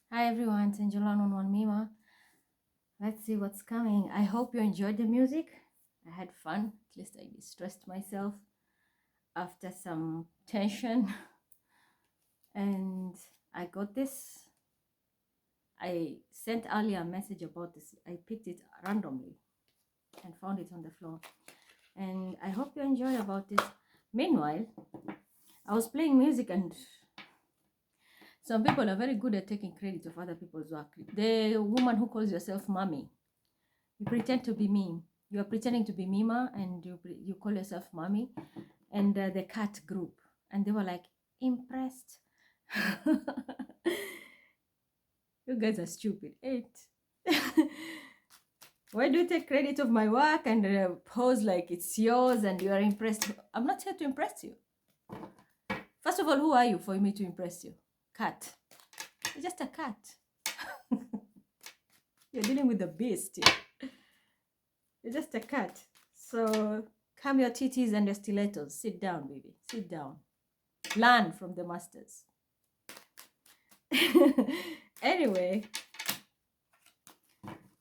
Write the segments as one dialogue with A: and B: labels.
A: Hi everyone, it's Angela on One Mima. Let's see what's coming. I hope you enjoyed the music. I had fun. At least I distressed myself after some tension. And I got this. I sent Ali a message about this. I picked it randomly and found it on the floor. And I hope you enjoy about this. Meanwhile, I was playing music and some people are very good at taking credit of other people's work. The woman who calls herself mommy, you pretend to be me. You are pretending to be Mima and you call yourself mommy, and the cat group, and they were like impressed. You guys are stupid. Why do you take credit of my work and pose like it's yours and you are impressed? I'm not here to impress you. First of all, who are you for me to impress you? Cat. You're just a cat. You're dealing with the beast. You're just a cat. So calm your titties and your stilettos. Sit down, baby. Sit down. Learn from the masters. Anyway,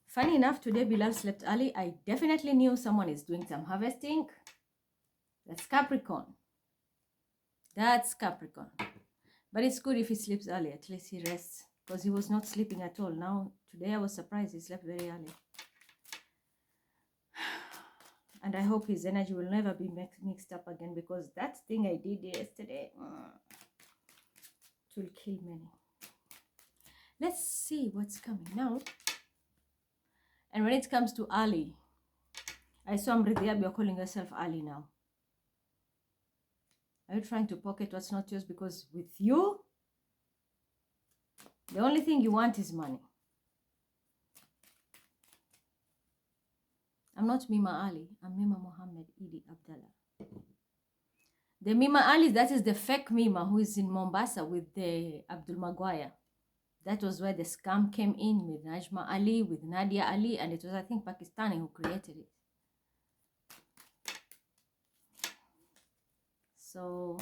A: funny enough, today Bilal slept early. I definitely knew someone is doing some harvesting. That's Capricorn. That's Capricorn. But it's good if he sleeps early. At least he rests. Because he was not sleeping at all. Now, today I was surprised he slept very early. And I hope his energy will never be mixed up again, because that thing I did yesterday, it will kill many. Let's see what's coming now. And when it comes to Ali, I saw Mridhiab, you're calling yourself Ali now. Are you trying to pocket what's not yours? Because with you, the only thing you want is money. I'm not Mima Ali. I'm Mima Mohammed Idi Abdallah. The Mima Ali, that is the fake Mima who is in Mombasa with the Abdul Maguire. That was where the scam came in with Najma Ali, with Nadia Ali, and it was, I think, Pakistani who created it. So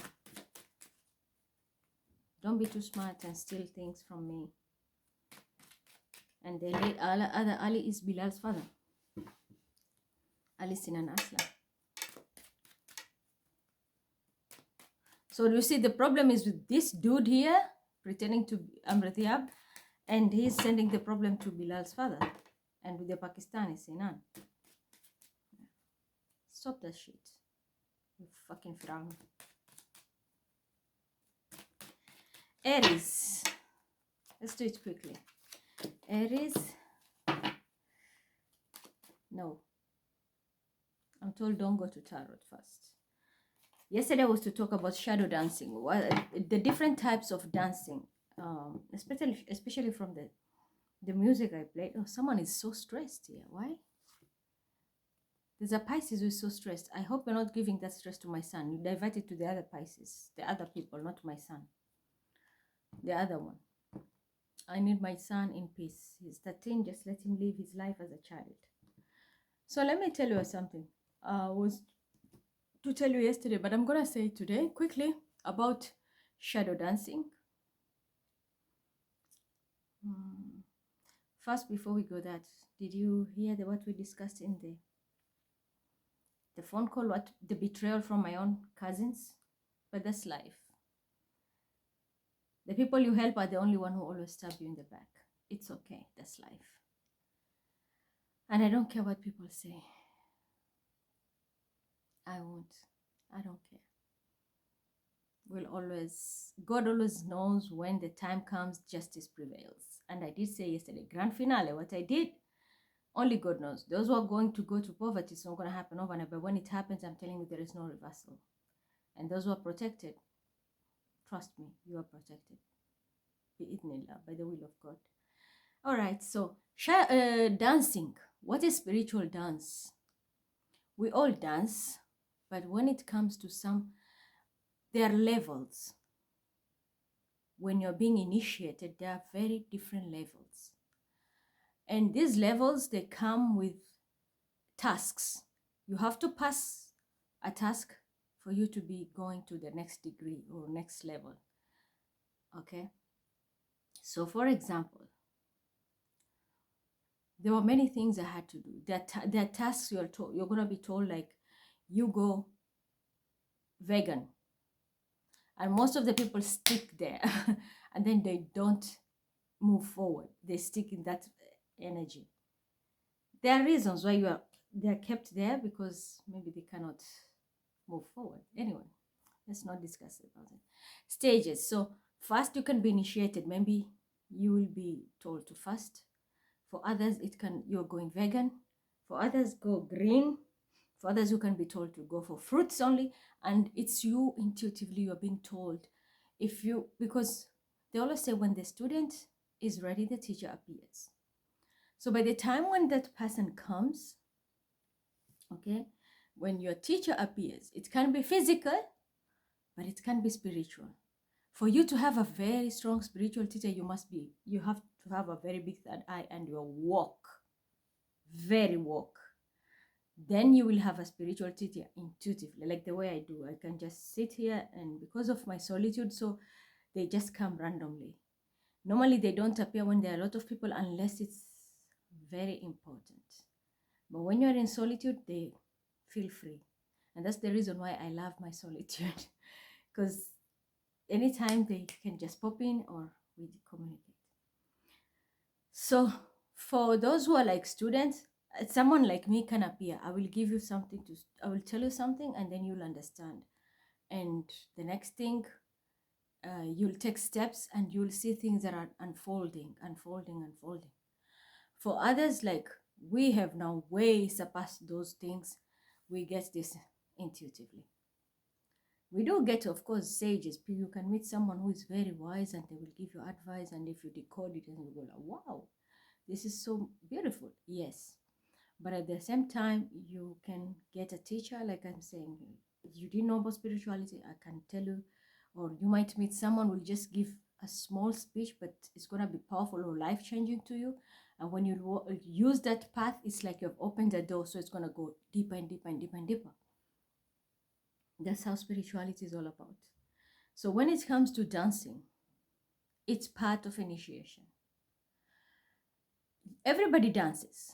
A: don't be too smart and steal things from me. And the late other Ali is Bilal's father, Ali Sinan Aslam. So you see, the problem is with this dude here, pretending to be Amratiab, and he's sending the problem to Bilal's father, and with the Pakistani Sinan. Stop that shit, you fucking frown. Aries. Let's do it quickly. Aries. No. I'm told don't go to tarot first. Yesterday was to talk about shadow dancing. The different types of dancing, especially from the music I played. Oh, someone is so stressed here. Why? There's a Pisces who is so stressed. I hope you're not giving that stress to my son. You divert it to the other Pisces, the other people, not my son. The other one. I need my son in peace. He's 13. Just let him live his life as a child. So let me tell you something. I was to tell you yesterday, but I'm going to say it today quickly about shadow dancing. First, before we go that, did you hear what we discussed in the phone call, what the betrayal from my own cousins? But that's life. The people you help are the only one who always stab you in the back. It's okay. That's life. And I don't care what people say. I won't. I don't care. God always knows when the time comes, justice prevails. And I did say yesterday, grand finale, what I did, only God knows. Those who are going to go to poverty, it's not going to happen overnight. But when it happens, I'm telling you, there is no reversal. And those who are protected, trust me, you are protected. By the will of God. All right, so dancing. What is spiritual dance? We all dance, but when it comes to there are levels. When you're being initiated, there are very different levels. And these levels, they come with tasks. You have to pass a task for you to be going to the next degree or next level. Okay? So for example, there were many things I had to do. There are tasks you're going to be told, like, you go vegan. And most of the people stick there and then they don't move forward. They stick in that energy. There are reasons why they're kept there, because maybe they cannot move forward. Anyway, let's not discuss about it. Stages. So first you can be initiated. Maybe you will be told to fast. For others, you're going vegan. For others, go green. For others, you can be told to go for fruits only. And it's you intuitively, you're being told. Because they always say when the student is ready, the teacher appears. So by the time when that person comes, okay, when your teacher appears, it can be physical, but it can be spiritual. For you to have a very strong spiritual teacher, you have to have a very big third eye and your walk, very walk. Then you will have a spiritual teacher intuitively, like the way I do. I can just sit here, and because of my solitude, so they just come randomly. Normally, they don't appear when there are a lot of people unless it's very important. But when you're in solitude, they feel free. And that's the reason why I love my solitude. Because anytime they can just pop in or we communicate. So for those who are like students, someone like me can appear. I will give you something I will tell you something, and then you'll understand. And the next thing, you'll take steps and you'll see things that are unfolding. For others, like, we have now way surpassed those things. We get this intuitively. We do get, of course, sages. You can meet someone who is very wise and they will give you advice, and if you decode it, and you go like, wow, this is so beautiful. Yes. But at the same time, you can get a teacher, like I'm saying, you didn't know about spirituality, I can tell you. Or you might meet someone who will just give a small speech, but it's going to be powerful or life-changing to you. And when you use that path, it's like you've opened the door, so it's going to go deeper and deeper and deeper and deeper. That's how spirituality is all about. So when it comes to dancing, it's part of initiation. Everybody dances.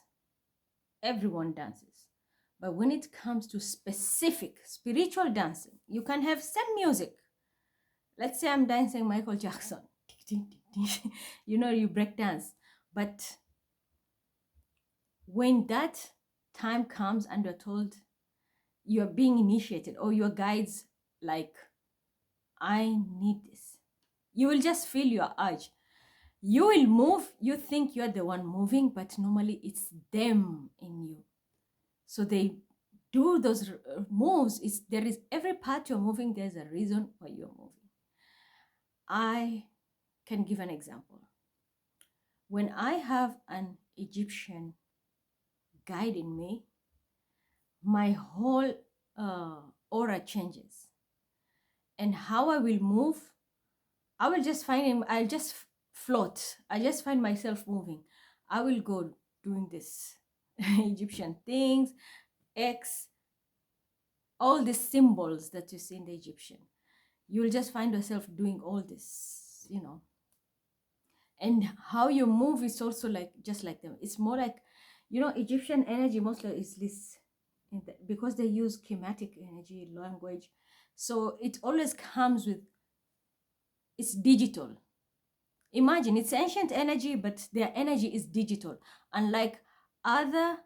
A: Everyone dances. But when it comes to specific spiritual dancing, you can have same music. Let's say I'm dancing Michael Jackson. You break dance. But when that time comes and you're told you're being initiated, or your guides like, I need this, you will just feel your urge. You will move. You think you're the one moving, but normally it's them in you. So they do those moves. There is every part you're moving, there's a reason why you're moving. I can give an example. When I have an Egyptian guiding me, my whole aura changes. And how I will move, I will just find him. I'll just float. I just find myself moving. I will go doing this Egyptian things, X, all these symbols that you see in the Egyptian. You will just find yourself doing all this, And how you move is also just like them. It's more like, Egyptian energy mostly is this, because they use chematic energy language. So it always comes with, it's digital. Imagine, it's ancient energy, but their energy is digital. Unlike other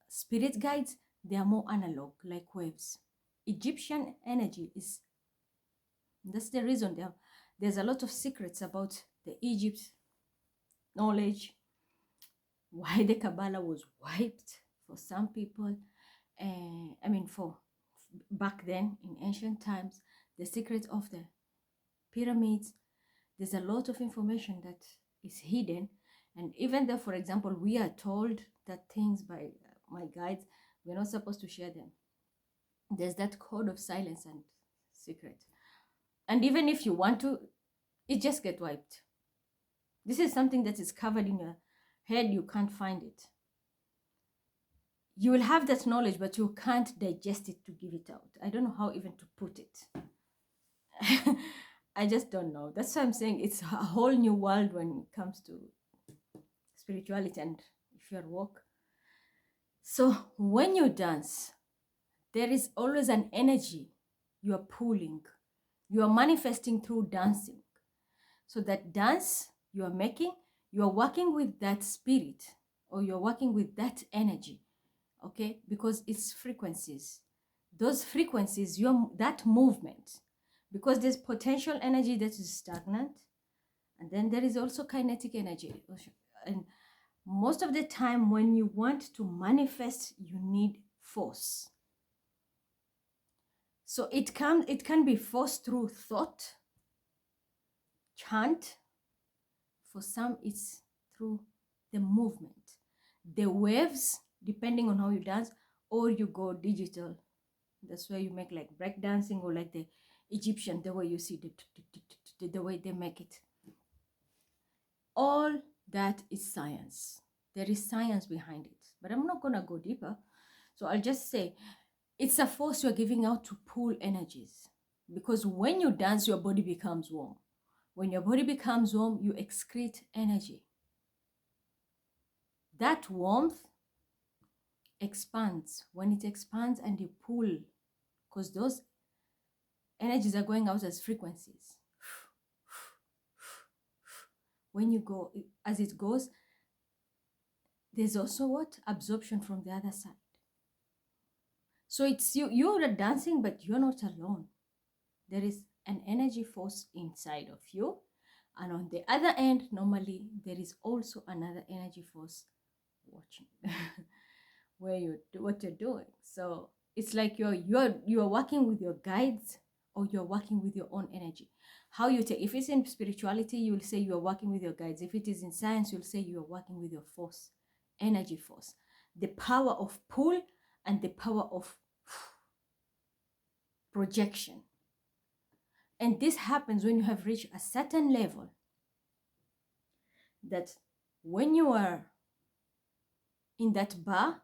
A: spirit guides, they are more analog, like waves. Egyptian energy that's the reason there's a lot of secrets about the Egypt knowledge, why the Kabbalah was wiped for some people. For back then in ancient times, the secret of the pyramids, there's a lot of information that is hidden. And even though, for example, we are told that things by my guides, we're not supposed to share them. There's that code of silence and secret. And even if you want to, it just gets wiped. This is something that is covered in your head. You can't find it. You will have that knowledge, but you can't digest it to give it out. I don't know how even to put it. I just don't know. That's why I'm saying it's a whole new world when it comes to spirituality and if you're walk. So when you dance, there is always an energy you are pulling, you are manifesting through dancing. So that dance you are making, you are working with that spirit or you're working with that energy, okay? Because it's frequencies. Those frequencies, that movement, because there's potential energy that is stagnant, and then there is also kinetic energy. And most of the time when you want to manifest, you need force. So it can be force through thought, chant. For some, it's through the movement, the waves, depending on how you dance, or you go digital. That's where you make like break dancing or like the Egyptian, the way you see the way they make it. All that is science. There is science behind it, but I'm not gonna go deeper. So I'll just say it's a force you're giving out to pull energies, because when you dance, your body becomes warm. When your body becomes warm, you excrete energy. That warmth expands. When it expands and you pull, because those energies are going out as frequencies. When you go, as it goes, there's also what? Absorption from the other side. So it's you're dancing, but you're not alone. There is an energy force inside of you. And on the other end, normally, there is also another energy force watching where you do what you're doing. So it's like you're working with your guides, or you're working with your own energy. How you take, if it's in spirituality, you'll say you're working with your guides. If it is in science, you'll say you're working with your force, energy force, the power of pull and the power of projection. And this happens when you have reached a certain level, that when you are in that bar,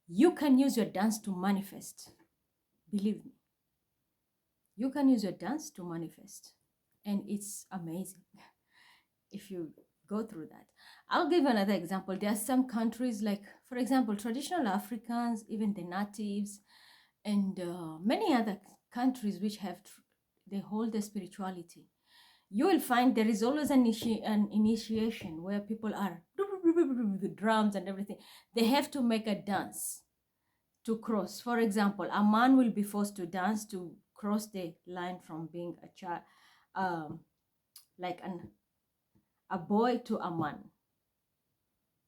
A: you can use your dance to manifest. Believe me, you can use your dance to manifest, and it's amazing if you go through that. I'll give another example. There are some countries, like for example traditional Africans, even the natives, and many other countries which have they hold the spirituality. You will find there is always an initiation where people are the drums and everything. They have to make a dance to cross. For example, a man will be forced to dance to cross the line from being a child, like a boy to a man.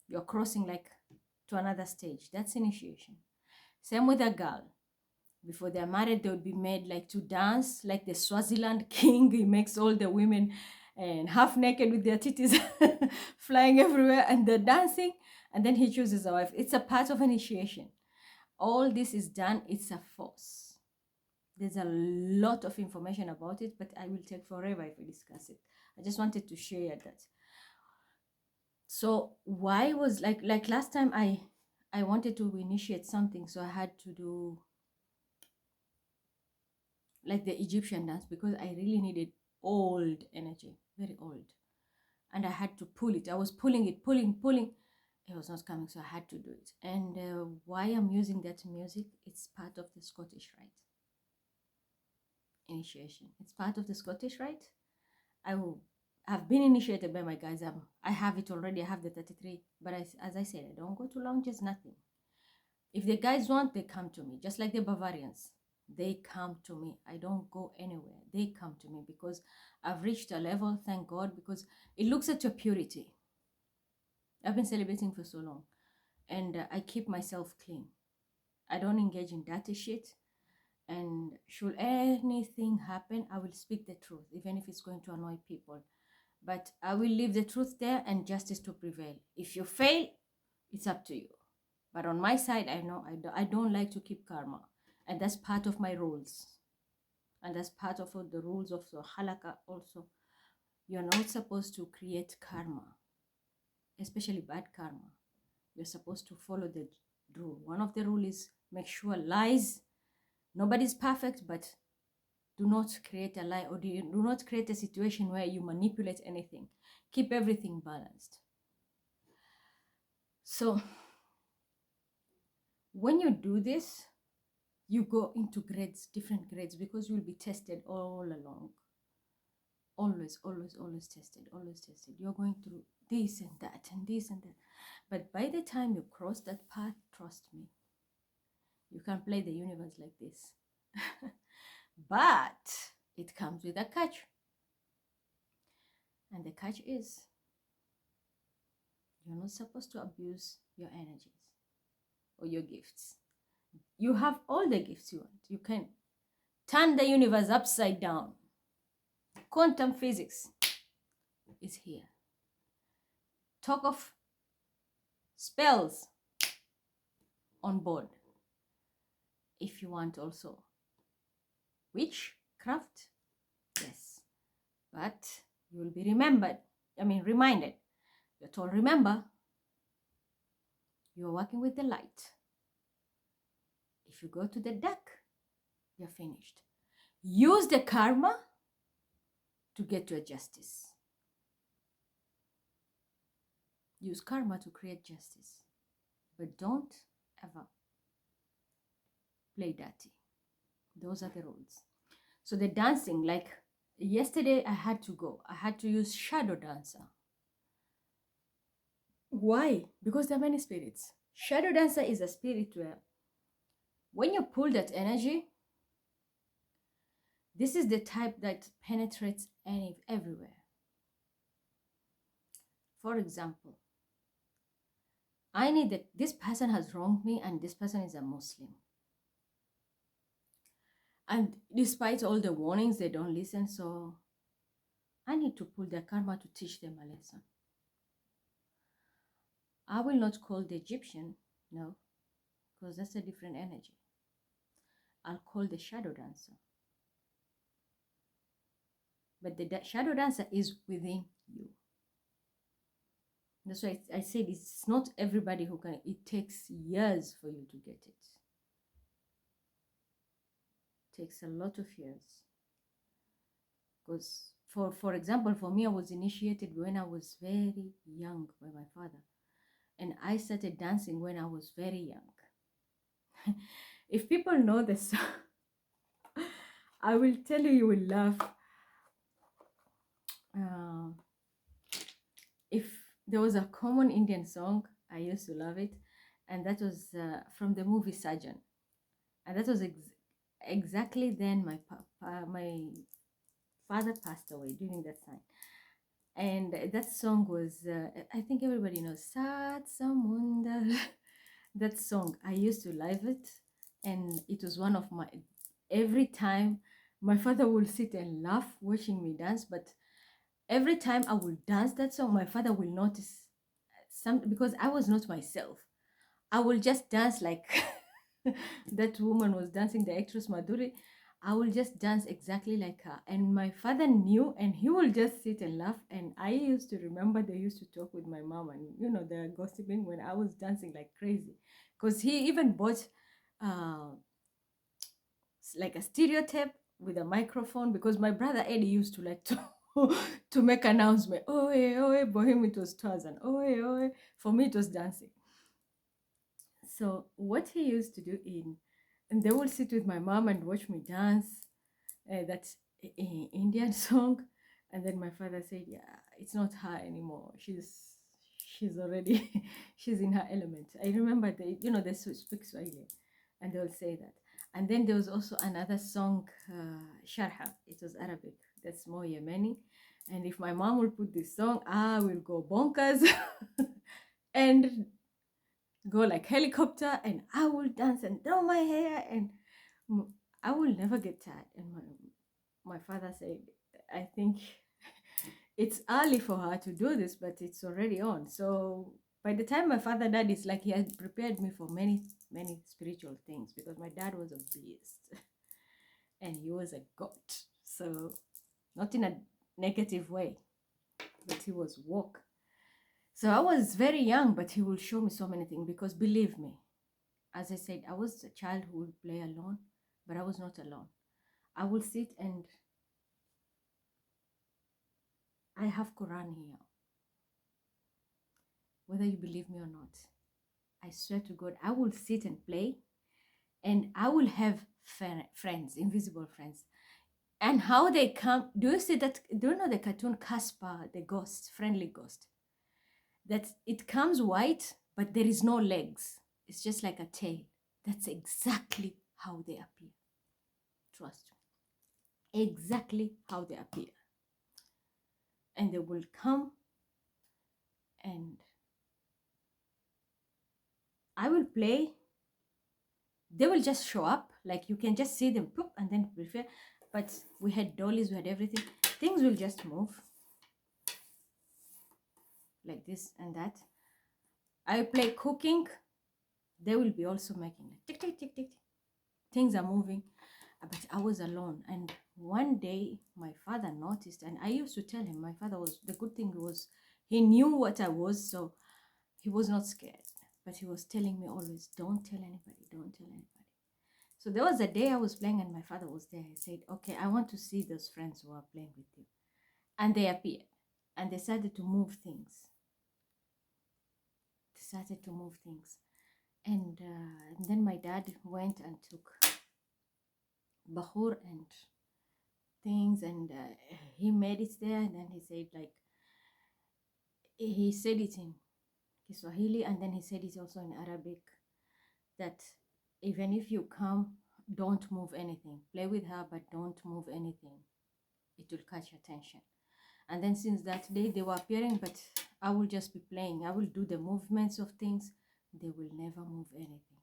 A: You're crossing like to another stage. That's initiation. Same with a girl. Before they're married, they would be made like to dance like the Swaziland king. He makes all the women and half naked with their titties flying everywhere, and they're dancing, and then he chooses a wife. It's a part of initiation. All this is done. It's a force. There's a lot of information about it, but I will take forever if we discuss it. I just wanted to share that. So why was like last time I wanted to initiate something, so I had to do like the Egyptian dance, because I really needed old energy, very old. And I had to pull it. I was pulling it, pulling. It was not coming, so I had to do it. And why I'm using that music, it's part of the Scottish Rite initiation. It's part of the Scottish Rite. I've been initiated by my guys. I have it already. I have the 33. But as I said, I don't go to lounges, nothing. If the guys want, they come to me, just like the Bavarians. They come to me. I don't go anywhere. They come to me because I've reached a level, thank God, because it looks at your purity. I've been celebrating for so long, and I keep myself clean. I don't engage in dirty shit. And should anything happen, I will speak the truth, even if it's going to annoy people. But I will leave the truth there and justice to prevail. If you fail, it's up to you. But on my side, I know I don't like to keep karma. And that's part of my rules. And that's part of the rules of the halakha also. You're not supposed to create karma, especially bad karma. You're supposed to follow the rule. One of the rules is make sure lies. Nobody's perfect, but Do not create a lie, or do not create a situation where you manipulate anything. Keep everything balanced. So when you do this, you go into grades, different grades, because you will be tested all along. Always, always, always tested, always tested. You're going through this and that and this and that. But by the time you cross that path, trust me, you can play the universe like this. But it comes with a catch. And the catch is, you're not supposed to abuse your energies or your gifts. You have all the gifts you want. You can turn the universe upside down. Quantum physics is here. Talk of spells on board. If you want also witchcraft, yes. But you will be reminded. You're told, remember, you're working with the light. If you go to the dark, you're finished. Use the karma to get your justice. Use karma to create justice. But don't ever play dirty. Those are the rules. So the dancing, like yesterday I had to use shadow dancer. Why? Because there are many spirits. Shadow dancer is a spirit where when you pull that energy, this is the type that penetrates everywhere. For example, this person has wronged me and this person is a Muslim. And despite all the warnings, they don't listen. So I need to pull their karma to teach them a lesson. I will not call the Egyptian, no, because that's a different energy. I'll call the shadow dancer. But the shadow dancer is within you. That's why I said it's not everybody who can. It takes years for you to get it. It takes a lot of years. Because, for example, for me, I was initiated when I was very young by my father. And I started dancing when I was very young. If people know the song, I will tell you, you will laugh. If there was a common Indian song, I used to love it. And that was from the movie Surgeon. And that was exactly then my father passed away during that time. And that song was, I think everybody knows, Sat Samunda. That song, I used to love it. And it was one of my, every time my father would sit and laugh watching me dance. But every time I would dance that song, my father will notice something, because I was not myself. I will just dance like that woman was dancing, the actress Madhuri. I will just dance exactly like her. And my father knew, and he will just sit and laugh. And I used to remember they used to talk with my mom, and they're gossiping when I was dancing like crazy. Because he even bought like a stereotype with a microphone, because my brother Eddie used to like to make announcement. Oh, hey, for him it was Tarzan. Oh, hey. For me it was dancing. So what he used to do and they would sit with my mom and watch me dance that Indian song. And then my father said, yeah, it's not her anymore. She's already, she's in her element. I remember they speak Swahili and they'll say that. And then there was also another song, Sharha. It was Arabic. That's more Yemeni. And if my mom will put this song, I will go bonkers and go like helicopter, and I will dance and throw my hair, and I will never get tired. And my father said, I think it's early for her to do this, but it's already on. So by the time my father died, it's like he had prepared me for many, many spiritual things, because my dad was a beast and he was a god. So not in a negative way, but he was woke. So I was very young, but he will show me so many things, because believe me, as I said, I was a child who would play alone, but I was not alone. I will sit and I have Quran here. Whether you believe me or not, I swear to God, I will sit and play, and I will have friends, invisible friends. And how they come, do you see that? Do you know the cartoon Casper, the ghost, friendly ghost? That it comes white, but there is no legs. It's just like a tail. That's exactly how they appear. Trust me. Exactly how they appear. And they will come, and I will play. They will just show up. Like you can just see them, poop, and then prefer. But we had dollies, we had everything. Things will just move like this and that. I play cooking. They will be also making like tick, tick, tick, tick. Things are moving. But I was alone. And one day my father noticed, and I used to tell him, my father was, the good thing was he knew what I was, so he was not scared. But he was telling me always, don't tell anybody, don't tell anybody. So there was a day I was playing and my father was there. He said, okay, I want to see those friends who are playing with you. And they appeared and they started to move things. And then my dad went and took bahur and things, and he made it there. And then he said, like, he said it in Kiswahili, and then he said it also in Arabic, that even if you come, don't move anything. Play with her, but don't move anything. It will catch attention. And then since that day, they were appearing, but I will just be playing. I will do the movements of things. They will never move anything.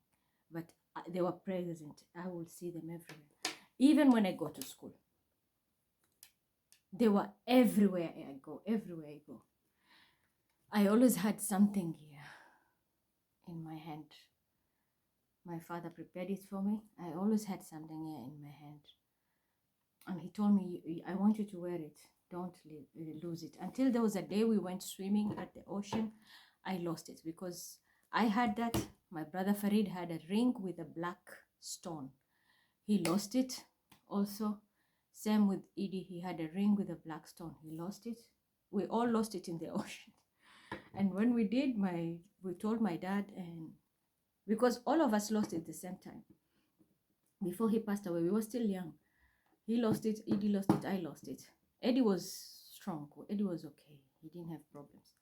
A: But they were present. I will see them everywhere. Even when I go to school, they were everywhere I go, everywhere I go. I always had something here in my hand. My father prepared it for me. I always had something here in my hand. And he told me, I want you to wear it. Don't lose it. Until there was a day we went swimming at the ocean. I lost it because I had that. My brother Farid had a ring with a black stone. He lost it also. Same with Edie. He had a ring with a black stone. He lost it. We all lost it in the ocean. And when we did, we told my dad, and because all of us lost it at the same time. Before he passed away, we were still young. He lost it, Eddie lost it, I lost it. Eddie was strong. Eddie was okay. He didn't have problems.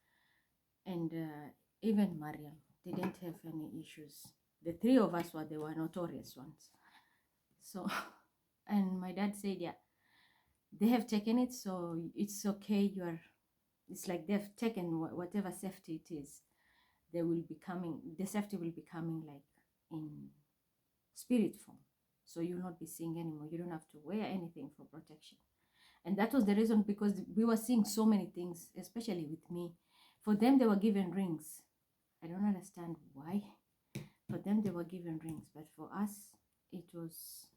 A: And even Mariam, they didn't have any issues. The three of us they were notorious ones. So, and my dad said, yeah, they have taken it, so it's okay. It's like they've taken whatever safety it is. The safety will be coming like in spirit form. So you'll not be seeing anymore. You don't have to wear anything for protection. And that was the reason, because we were seeing so many things, especially with me. For them, they were given rings. I don't understand why. For them, they were given rings. But for us, it was,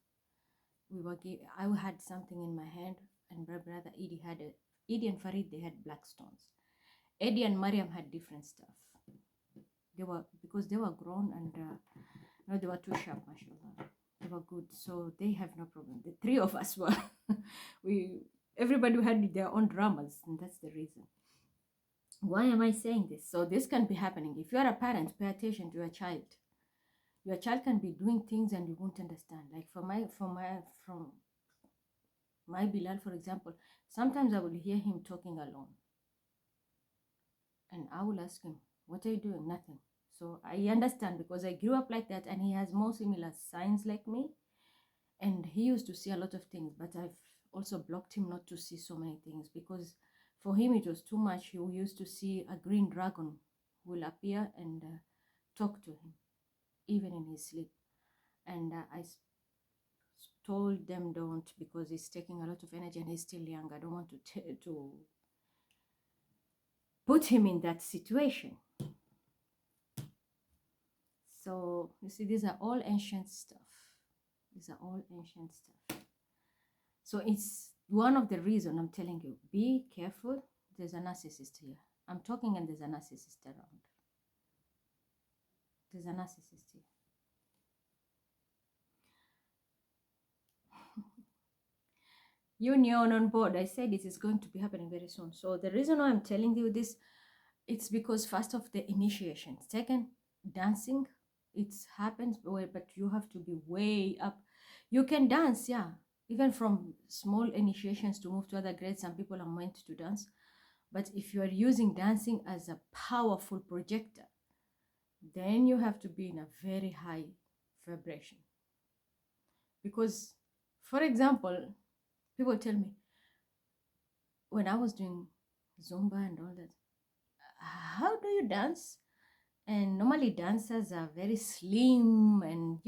A: I had something in my hand, and my brother Edie and Farid, they had black stones. Eddie and Mariam had different stuff. Because they were grown, and no, they were too sharp, mashallah. They were good, so they have no problem. The three of us were, everybody had their own dramas, and that's the reason. Why am I saying this? So this can be happening. If you are a parent, pay attention to your child. Your child can be doing things and you won't understand. Like from my Bilal, for example, sometimes I will hear him talking alone. And I will ask him, what are you doing? Nothing. So I understand, because I grew up like that, and he has more similar signs like me. And he used to see a lot of things, but I've also blocked him not to see so many things, because for him it was too much. He used to see a green dragon will appear and talk to him, even in his sleep. And I told them don't, because it's taking a lot of energy and he's still young. I don't want to put him in that situation. So you see, these are all ancient stuff. So it's one of the reasons I'm telling you, be careful. There's a narcissist here. I'm talking and there's a narcissist around. There's a narcissist here. union on board. I said it is going to be happening very soon. So the reason why I'm telling you this, it's because first of the initiation, second dancing, it happens, but you have to be way up. You can dance, yeah, even from small initiations to move to other grades. Some people are meant to dance, but if you are using dancing as a powerful projector, then you have to be in a very high vibration. Because, for example, people tell me, when I was doing Zumba and all that, how do you dance? And normally dancers are very slim and,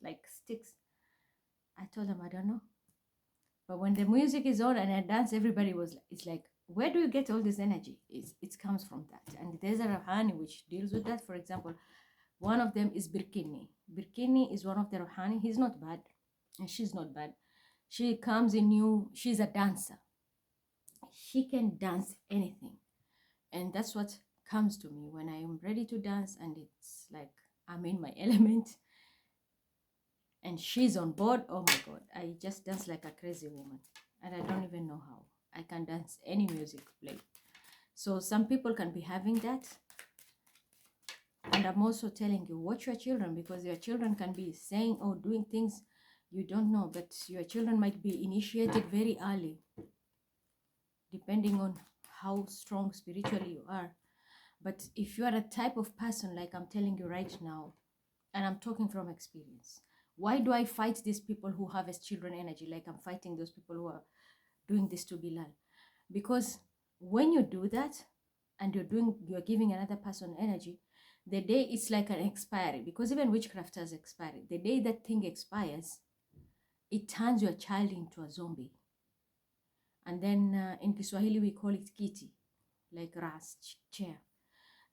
A: like sticks. I told them, I don't know. But when the music is on and I dance, everybody it's like, where do you get all this energy? It comes from that. And there's a Rohani which deals with that. For example, one of them is Birkini. Birkini is one of the Rohani. He's not bad. And she's not bad. She comes in new, she's a dancer. She can dance anything. And that's what comes to me when I am ready to dance, and it's like I'm in my element and she's on board. Oh my God, I just dance like a crazy woman, and I don't even know how. I can dance any music play. So some people can be having that. And I'm also telling you, watch your children, because your children can be saying or doing things you don't know, but your children might be initiated very early, depending on how strong spiritually you are. But if you are a type of person, like I'm telling you right now, and I'm talking from experience, why do I fight these people who harvest children energy like I'm fighting those people who are doing this to Bilal? Because when you do that and you're giving another person energy, the day it's like an expiry, because even witchcraft has expiry. The day that thing expires, it turns your child into a zombie. And then in Kiswahili we call it kiti, like ras, chair.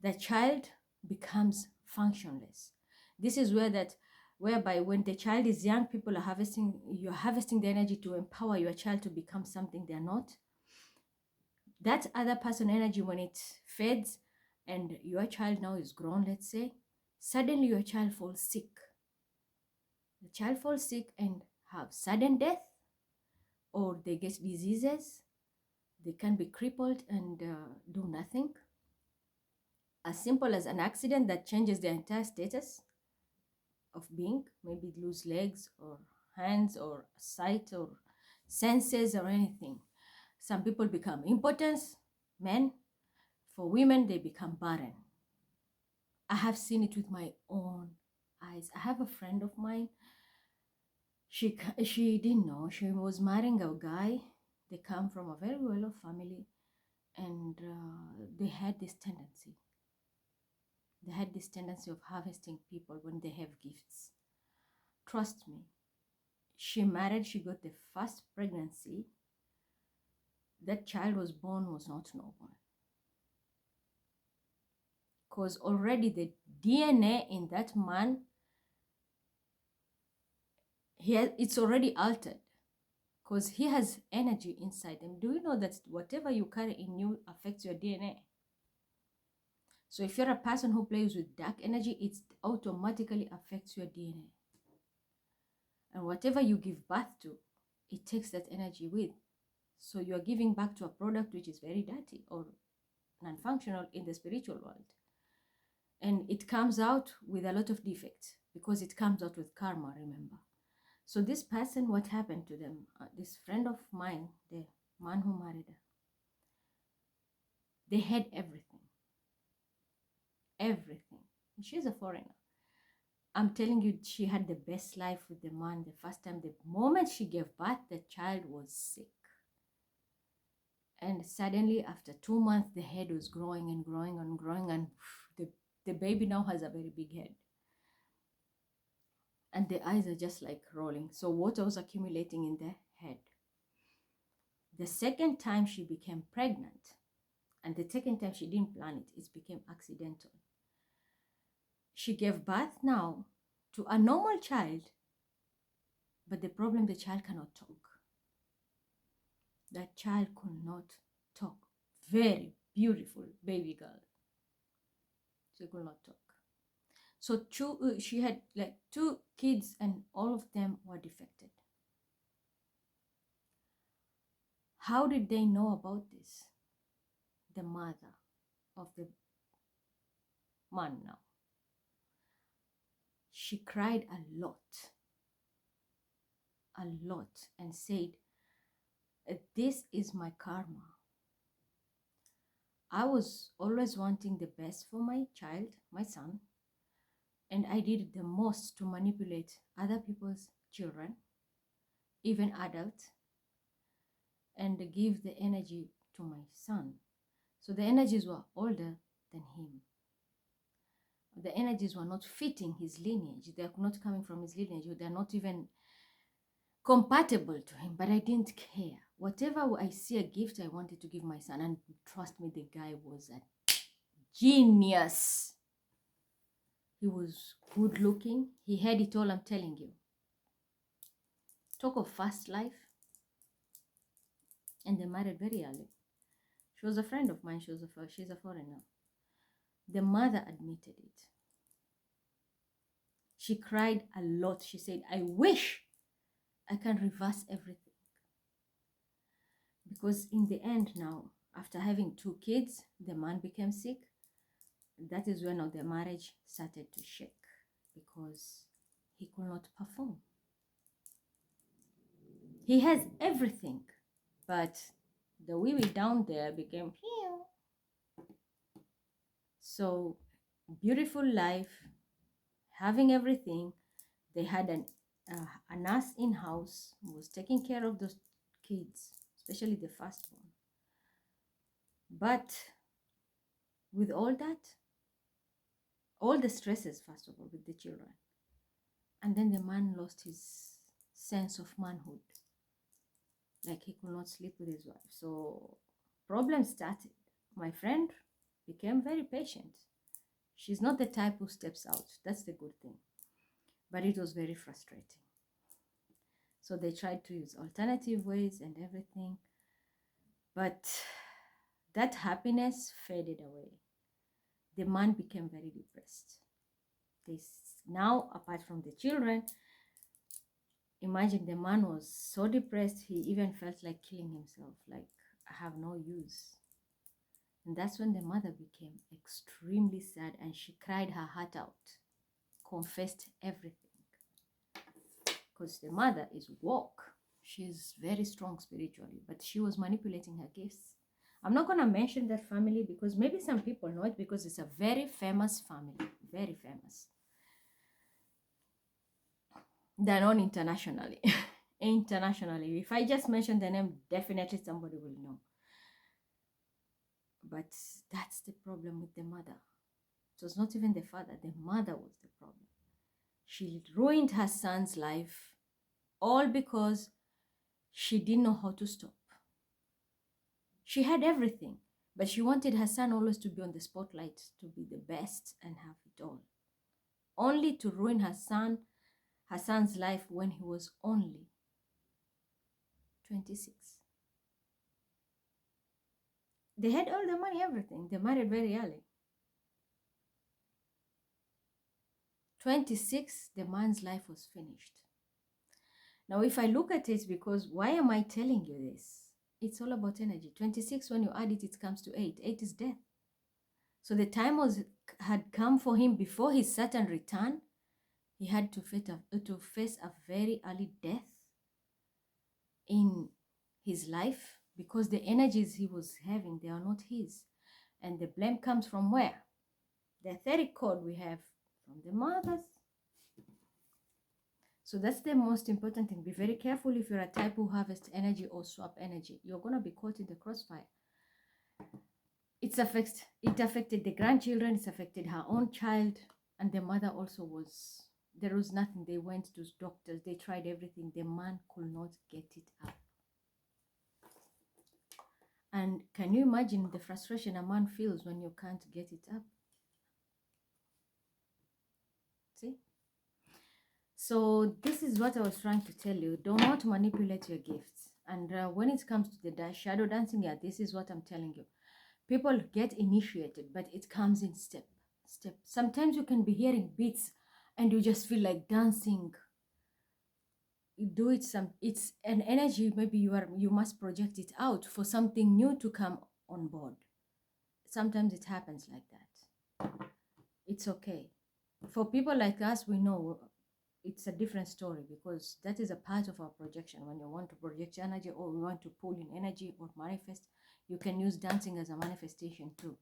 A: The child becomes functionless. This is whereby when the child is young, you're harvesting the energy to empower your child to become something they're not. That other person energy, when it fades and your child now is grown, let's say, suddenly your child falls sick. The child falls sick and have sudden death, or they get diseases. They can be crippled and do nothing. As simple as an accident that changes their entire status of being, maybe lose legs or hands or sight or senses or anything. Some people become impotent, men. For women, they become barren. I have seen it with my own eyes. I have a friend of mine. She didn't know. She was marrying a guy. They come from a very well-off family, and they had this tendency. They had this tendency of harvesting people when they have gifts. Trust me. She married, she got the first pregnancy. That child was not normal. Because already the DNA in that man, it's already altered. Because he has energy inside him. Do you know that whatever you carry in you affects your DNA? So if you're a person who plays with dark energy, it automatically affects your DNA. And whatever you give birth to, it takes that energy with. So you're giving back to a product which is very dirty or non-functional in the spiritual world. And it comes out with a lot of defects because it comes out with karma, remember. So this person, what happened to them? This friend of mine, the man who married her, they had everything. Everything. And she's a foreigner. I'm telling you, she had the best life with the man. The first time, the moment she gave birth, the child was sick. And suddenly, after 2 months, the head was growing and growing and growing, and the baby now has a very big head. And the eyes are just like rolling. So water was accumulating in the head. The second time she became pregnant, and the second time she didn't plan it, it became accidental. She gave birth now to a normal child, but the problem, the child cannot talk. That child could not talk. Very beautiful baby girl. She could not talk. So she had like 2 kids, and all of them were defected. How did they know about this? The mother of the man now. She cried a lot, and said, this is my karma. I was always wanting the best for my child, my son, and I did the most to manipulate other people's children, even adults, and give the energy to my son. So the energies were older than him. The energies were not fitting his lineage. They are not coming from his lineage. They're not even compatible to him, but I didn't care. Whatever I see a gift, I wanted to give my son. And trust me, the guy was a genius. He was good looking. He had it all, I'm telling you. Talk of fast life. And they married very early. She was a friend of mine. She's a foreigner. The mother admitted it. She cried a lot. She said, I wish I can reverse everything. Because in the end now, after having 2 kids, the man became sick. That is when the marriage started to shake, because he could not perform. He has everything, but the wee down there became here. So beautiful life, having everything. They had a nurse in house who was taking care of those kids, especially the firstborn. But with all that, all the stresses, first of all, with the children, and then the man lost his sense of manhood. Like he could not sleep with his wife. So problems started. My friend became very patient. She's not the type who steps out. That's the good thing. But it was very frustrating. So they tried to use alternative ways and everything. But that happiness faded away. The man became very depressed. Now, apart from the children, imagine the man was so depressed, he even felt like killing himself, like, I have no use. And that's when the mother became extremely sad, and she cried her heart out, confessed everything. Because the mother is woke. She's very strong spiritually, but she was manipulating her gifts. I'm not going to mention that family because maybe some people know it, because it's a very famous family, very famous. They're known internationally. Internationally. If I just mention the name, definitely somebody will know. But that's the problem with the mother. It was not even the father. The mother was the problem. She ruined her son's life, all because she didn't know how to stop. She had everything, but she wanted her son always to be on the spotlight, to be the best and have it all. Only to ruin her son's life when he was only 26. They had all the money, everything. They married very early. 26, the man's life was finished. Now, if I look at it, because why am I telling you this? It's all about energy. 26, when you add it, it comes to 8. 8 is death. So the time had come for him before his Saturn return. He had to face a very early death in his life, because the energies he was having, they are not his. And the blame comes from where? The etheric code we have from the mothers. So that's the most important thing. Be very careful if you're a type who harvests energy or swap energy. You're going to be caught in the crossfire. It affected the grandchildren. It's affected her own child. And the mother also was, there was nothing. They went to doctors. They tried everything. The man could not get it up. And can you imagine the frustration a man feels when you can't get it up? See? So this is what I was trying to tell you. Do not manipulate your gifts. And when it comes to the shadow dancing, yeah, this is what I'm telling you. People get initiated, but it comes in step. Sometimes you can be hearing beats and you just feel like dancing. do it it's an energy. Maybe you must project it out for something new to come on board. Sometimes it happens like that. It's okay. For people like us, we know it's a different story, because that is a part of our projection. When you want to project energy, or we want to pull in energy or manifest, you can use dancing as a manifestation too.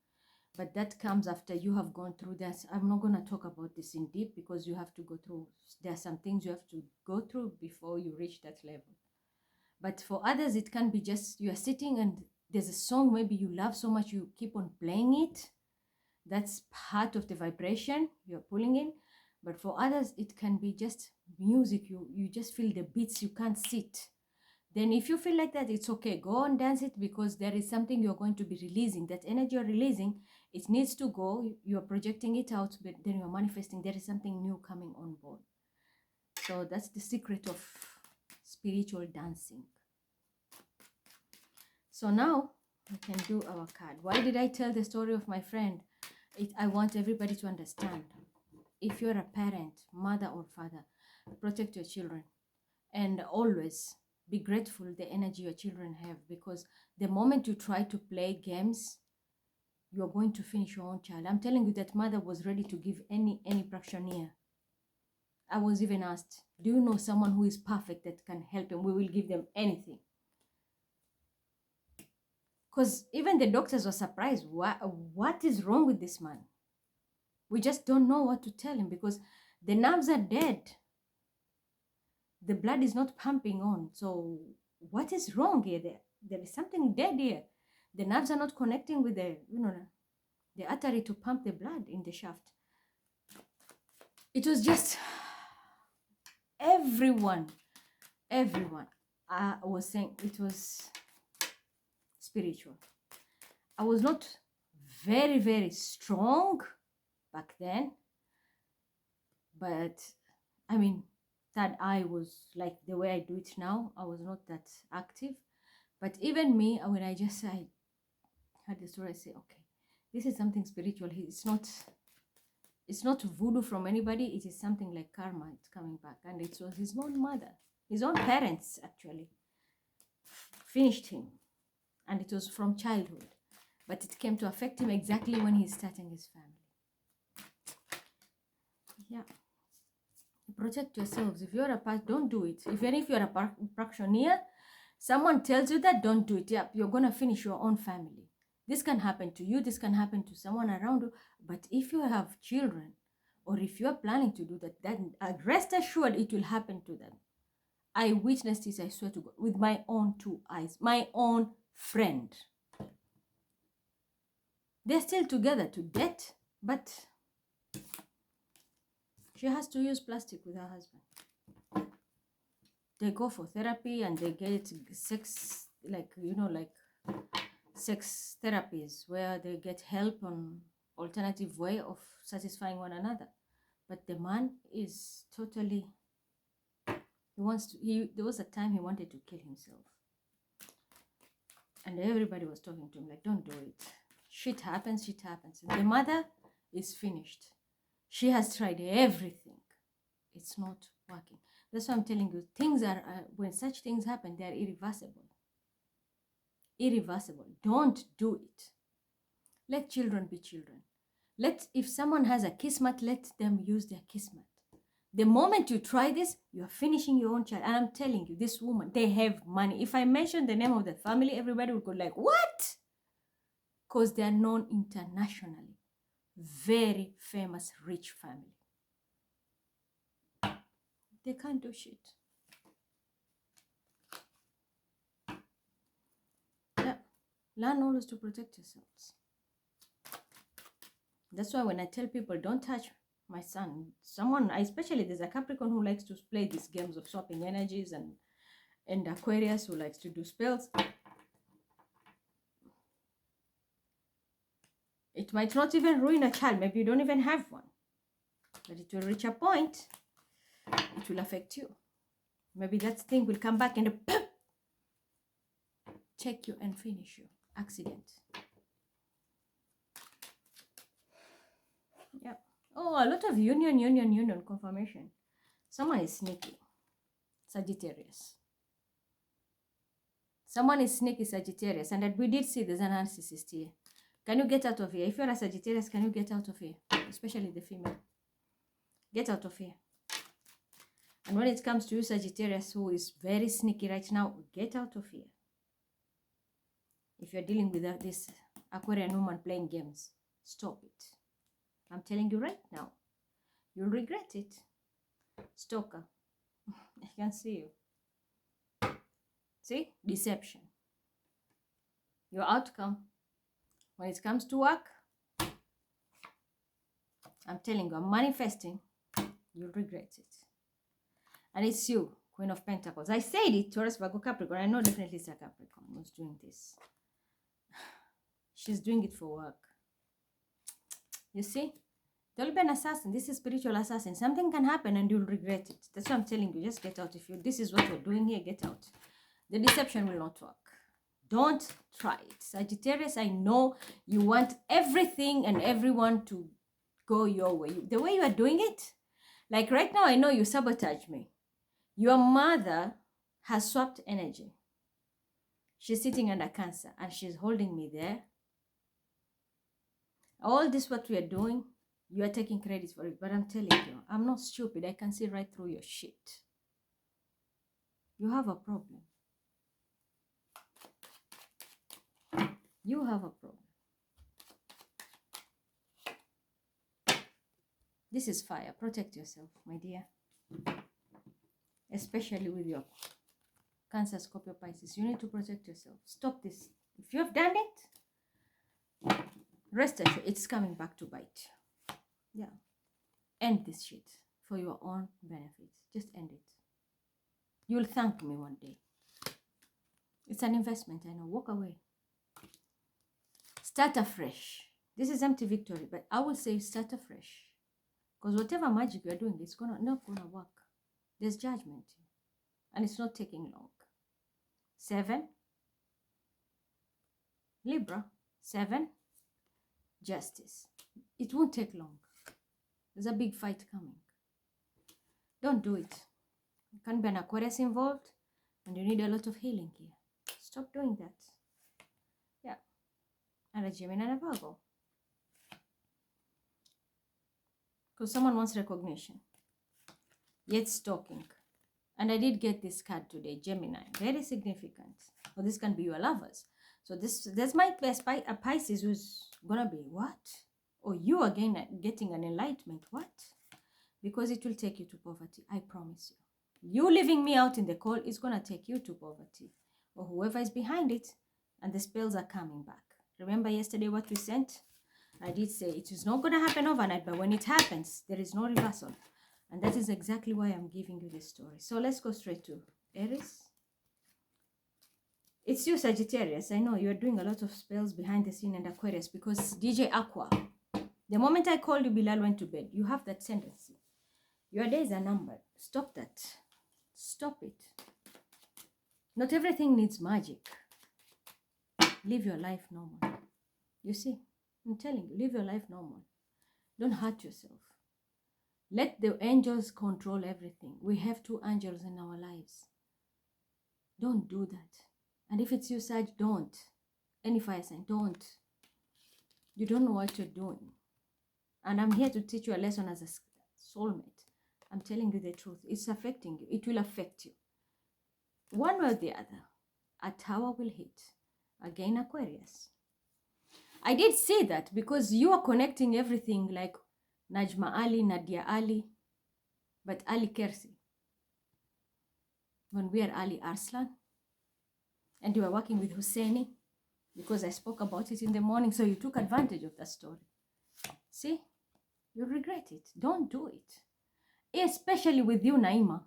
A: But that comes after you have gone through that. I'm not going to talk about this in deep, because you have to go through, there are some things you have to go through before you reach that level. But for others, it can be just you are sitting and there's a song maybe you love so much, you keep on playing it. That's part of the vibration you're pulling in. But for others, it can be just music. You just feel the beats, you can't sit. Then if you feel like that, it's okay. Go and dance it, because there is something you're going to be releasing. That energy you're releasing, it needs to go. You're projecting it out, but then you're manifesting. There is something new coming on board. So that's the secret of spiritual dancing. So now we can do our card. Why did I tell the story of my friend? I want everybody to understand. If you're a parent, mother or father, protect your children. And always be grateful the energy your children have, because the moment you try to play games, you're going to finish your own child. I'm telling you, that mother was ready to give any practitioner. I was even asked, do you know someone who is perfect that can help him? We will give them anything. Because even the doctors were surprised. What is wrong with this man? We just don't know what to tell him, because the nerves are dead. The blood is not pumping on. So what is wrong here? There is something dead here. The nerves are not connecting with the artery to pump the blood in the shaft. It was just everyone was saying it was spiritual. I was not very strong back then, but I mean, that I was like the way I do it now. I was not that active. But even me, when I had the story, I say, okay, this is something spiritual. It's not voodoo from anybody. It is something like karma. It's coming back. And it was his own mother, his own parents actually finished him. And it was from childhood. But it came to affect him exactly when he's starting his family. Yeah. Protect yourselves. If you're don't do it. Even if you're a practitioner, someone tells you that, don't do it. Yeah, you're going to finish your own family. This can happen to you. This can happen to someone around you. But if you have children, or if you're planning to do that, then rest assured it will happen to them. I witnessed this, I swear to God, with my own two eyes. My own friend. They're still together to death, but she has to use plastic with her husband. They go for therapy and they get sex, like sex therapies, where they get help on alternative way of satisfying one another. But the man is totally, there was a time he wanted to kill himself. And everybody was talking to him like, don't do it. Shit happens. And the mother is finished. She has tried everything. It's not working. That's why I'm telling you, things are, when such things happen, they are irreversible. Irreversible. Don't do it. Let children be children. If someone has a kismet, let them use their kismet. The moment you try this, you are finishing your own child. And I'm telling you, this woman, they have money. If I mention the name of the family, everybody will go like, what? Because they are known internationally. Very famous, rich family. They can't do shit. Yeah. Learn always to protect yourselves. That's why when I tell people, don't touch my son, especially there's a Capricorn who likes to play these games of swapping energies, and Aquarius who likes to do spells. It might not even ruin a child. Maybe you don't even have one. But it will reach a point, it will affect you. Maybe that thing will come back and take you and finish you. Accident. Yeah. Oh, a lot of union confirmation. Someone is sneaky. Sagittarius. Someone is sneaky Sagittarius, and that we did see there's a narcissist here. Can you get out of here? If you're a Sagittarius, can you get out of here? Especially the female. Get out of here. And when it comes to you, Sagittarius, who is very sneaky right now, get out of here. If you're dealing with this Aquarian woman playing games, stop it. I'm telling you right now. You'll regret it. Stalker. I can see you. See? Deception. Your outcome. When it comes to work, I'm telling you, I'm manifesting. You'll regret it. And it's you, Queen of Pentacles. I said it, Taurus, Virgo, Capricorn. I know definitely it's a Capricorn who's doing this. She's doing it for work. You see? There'll be an assassin. This is spiritual assassin. Something can happen and you'll regret it. That's what I'm telling you. Just get out. If this is what you're doing here, get out. The deception will not work. Don't try it. Sagittarius, I know you want everything and everyone to go your way. The way you are doing it, like right now, I know you sabotage me. Your mother has swapped energy. She's sitting under Cancer and she's holding me there. All this what we are doing, you are taking credit for it. But I'm telling you, I'm not stupid. I can see right through your shit. You have a problem. You have a problem. This is fire. Protect yourself, my dear. Especially with your Cancer, Scorpio, Pisces. You need to protect yourself. Stop this. If you have done it, rest assured, it's coming back to bite. Yeah. End this shit for your own benefit. Just end it. You'll thank me one day. It's an investment, I know. Walk away. Start afresh. This is empty victory, but I will say start afresh. Because whatever magic you're doing, it's not gonna work. There's judgment. And it's not taking long. 7. Libra. 7. Justice. It won't take long. There's a big fight coming. Don't do it. You can be an Aquarius involved, and you need a lot of healing here. Stop doing that. Yeah. And a Gemini and a Virgo. Because someone wants recognition. Yet stalking. And I did get this card today, Gemini. Very significant. Or this can be your lovers. So this might be a Pisces who's gonna be what? Or you again getting an enlightenment. What? Because it will take you to poverty. I promise you. You leaving me out in the cold is gonna take you to poverty. Or whoever is behind it. And the spells are coming back. Remember yesterday what we sent? I did say it is not gonna happen overnight, but when it happens, there is no reversal. And that is exactly why I'm giving you this story. So let's go straight to Aries. It's you, Sagittarius. I know you're doing a lot of spells behind the scene and Aquarius because DJ Aqua, the moment I called you, Bilal went to bed. You have that tendency. Your days are numbered. Stop that. Stop it. Not everything needs magic. Live your life normal. You see, I'm telling you, live your life normal. Don't hurt yourself. Let the angels control everything. We have 2 angels in our lives. Don't do that. And if it's you, Sag, don't. Any fire sign, don't. You don't know what you're doing. And I'm here to teach you a lesson as a soulmate. I'm telling you the truth. It's affecting you. It will affect you. One way or the other, a tower will hit. Again, Aquarius. I did say that because you are connecting everything like Najma Ali, Nadia Ali, but Ali Kersi. When we are Ali Arslan, and you were working with Husseini, because I spoke about it in the morning, so you took advantage of that story. See? You'll regret it. Don't do it. Especially with you, Naima.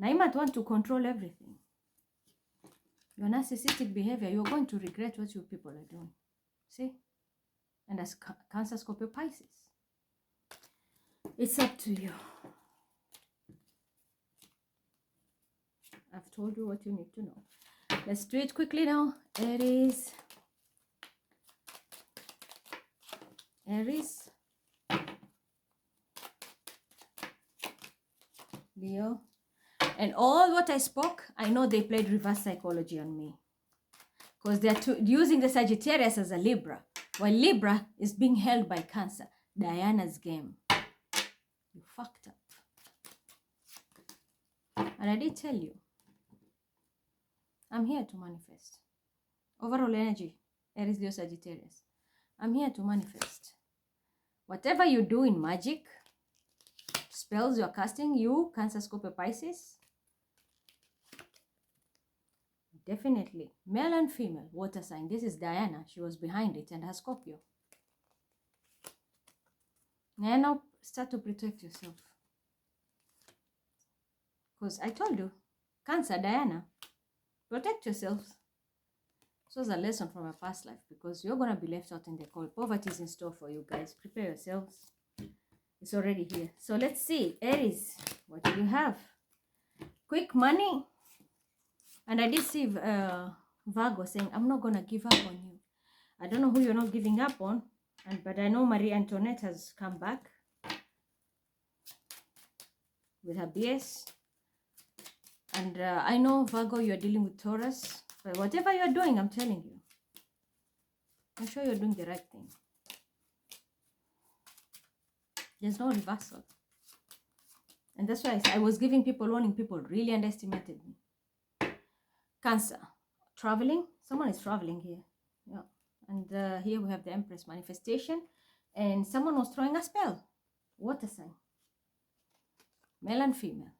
A: Naima wants to control everything. Your narcissistic behavior, you're going to regret what you people are doing. See? And as Cancer, Scorpio, Pisces. It's up to you. I've told you what you need to know. Let's do it quickly now. Aries. Aries. Leo. And all what I spoke, I know they played reverse psychology on me. Because they're using the Sagittarius as a Libra, while Libra is being held by Cancer. Diana's game. You fucked up. And I did tell you, I'm here to manifest. Overall energy, Aries, Leo, Sagittarius. I'm here to manifest. Whatever you do in magic, spells you're casting, you, Cancer, Scorpio, Pisces, definitely. Male and female, water sign. This is Diana. She was behind it and her Scorpio. And now start to protect yourself. Because I told you, Cancer, Diana, protect yourselves. This was a lesson from a past life because you're going to be left out in the cold. Poverty is in store for you guys. Prepare yourselves. It's already here. So let's see. Aries, what do you have? Quick money. And I did see Virgo saying, I'm not going to give up on you. I don't know who you're not giving up on. But I know Marie Antoinette has come back with her BS. And I know, Virgo, you're dealing with Taurus. But whatever you're doing, I'm telling you, I'm sure you're doing the right thing. There's no reversal. And that's why I was giving people warning. People really underestimated me. Cancer. Traveling. Someone is traveling here. Yeah. And here we have the Empress manifestation. And someone was throwing a spell. Water sign. Male and female.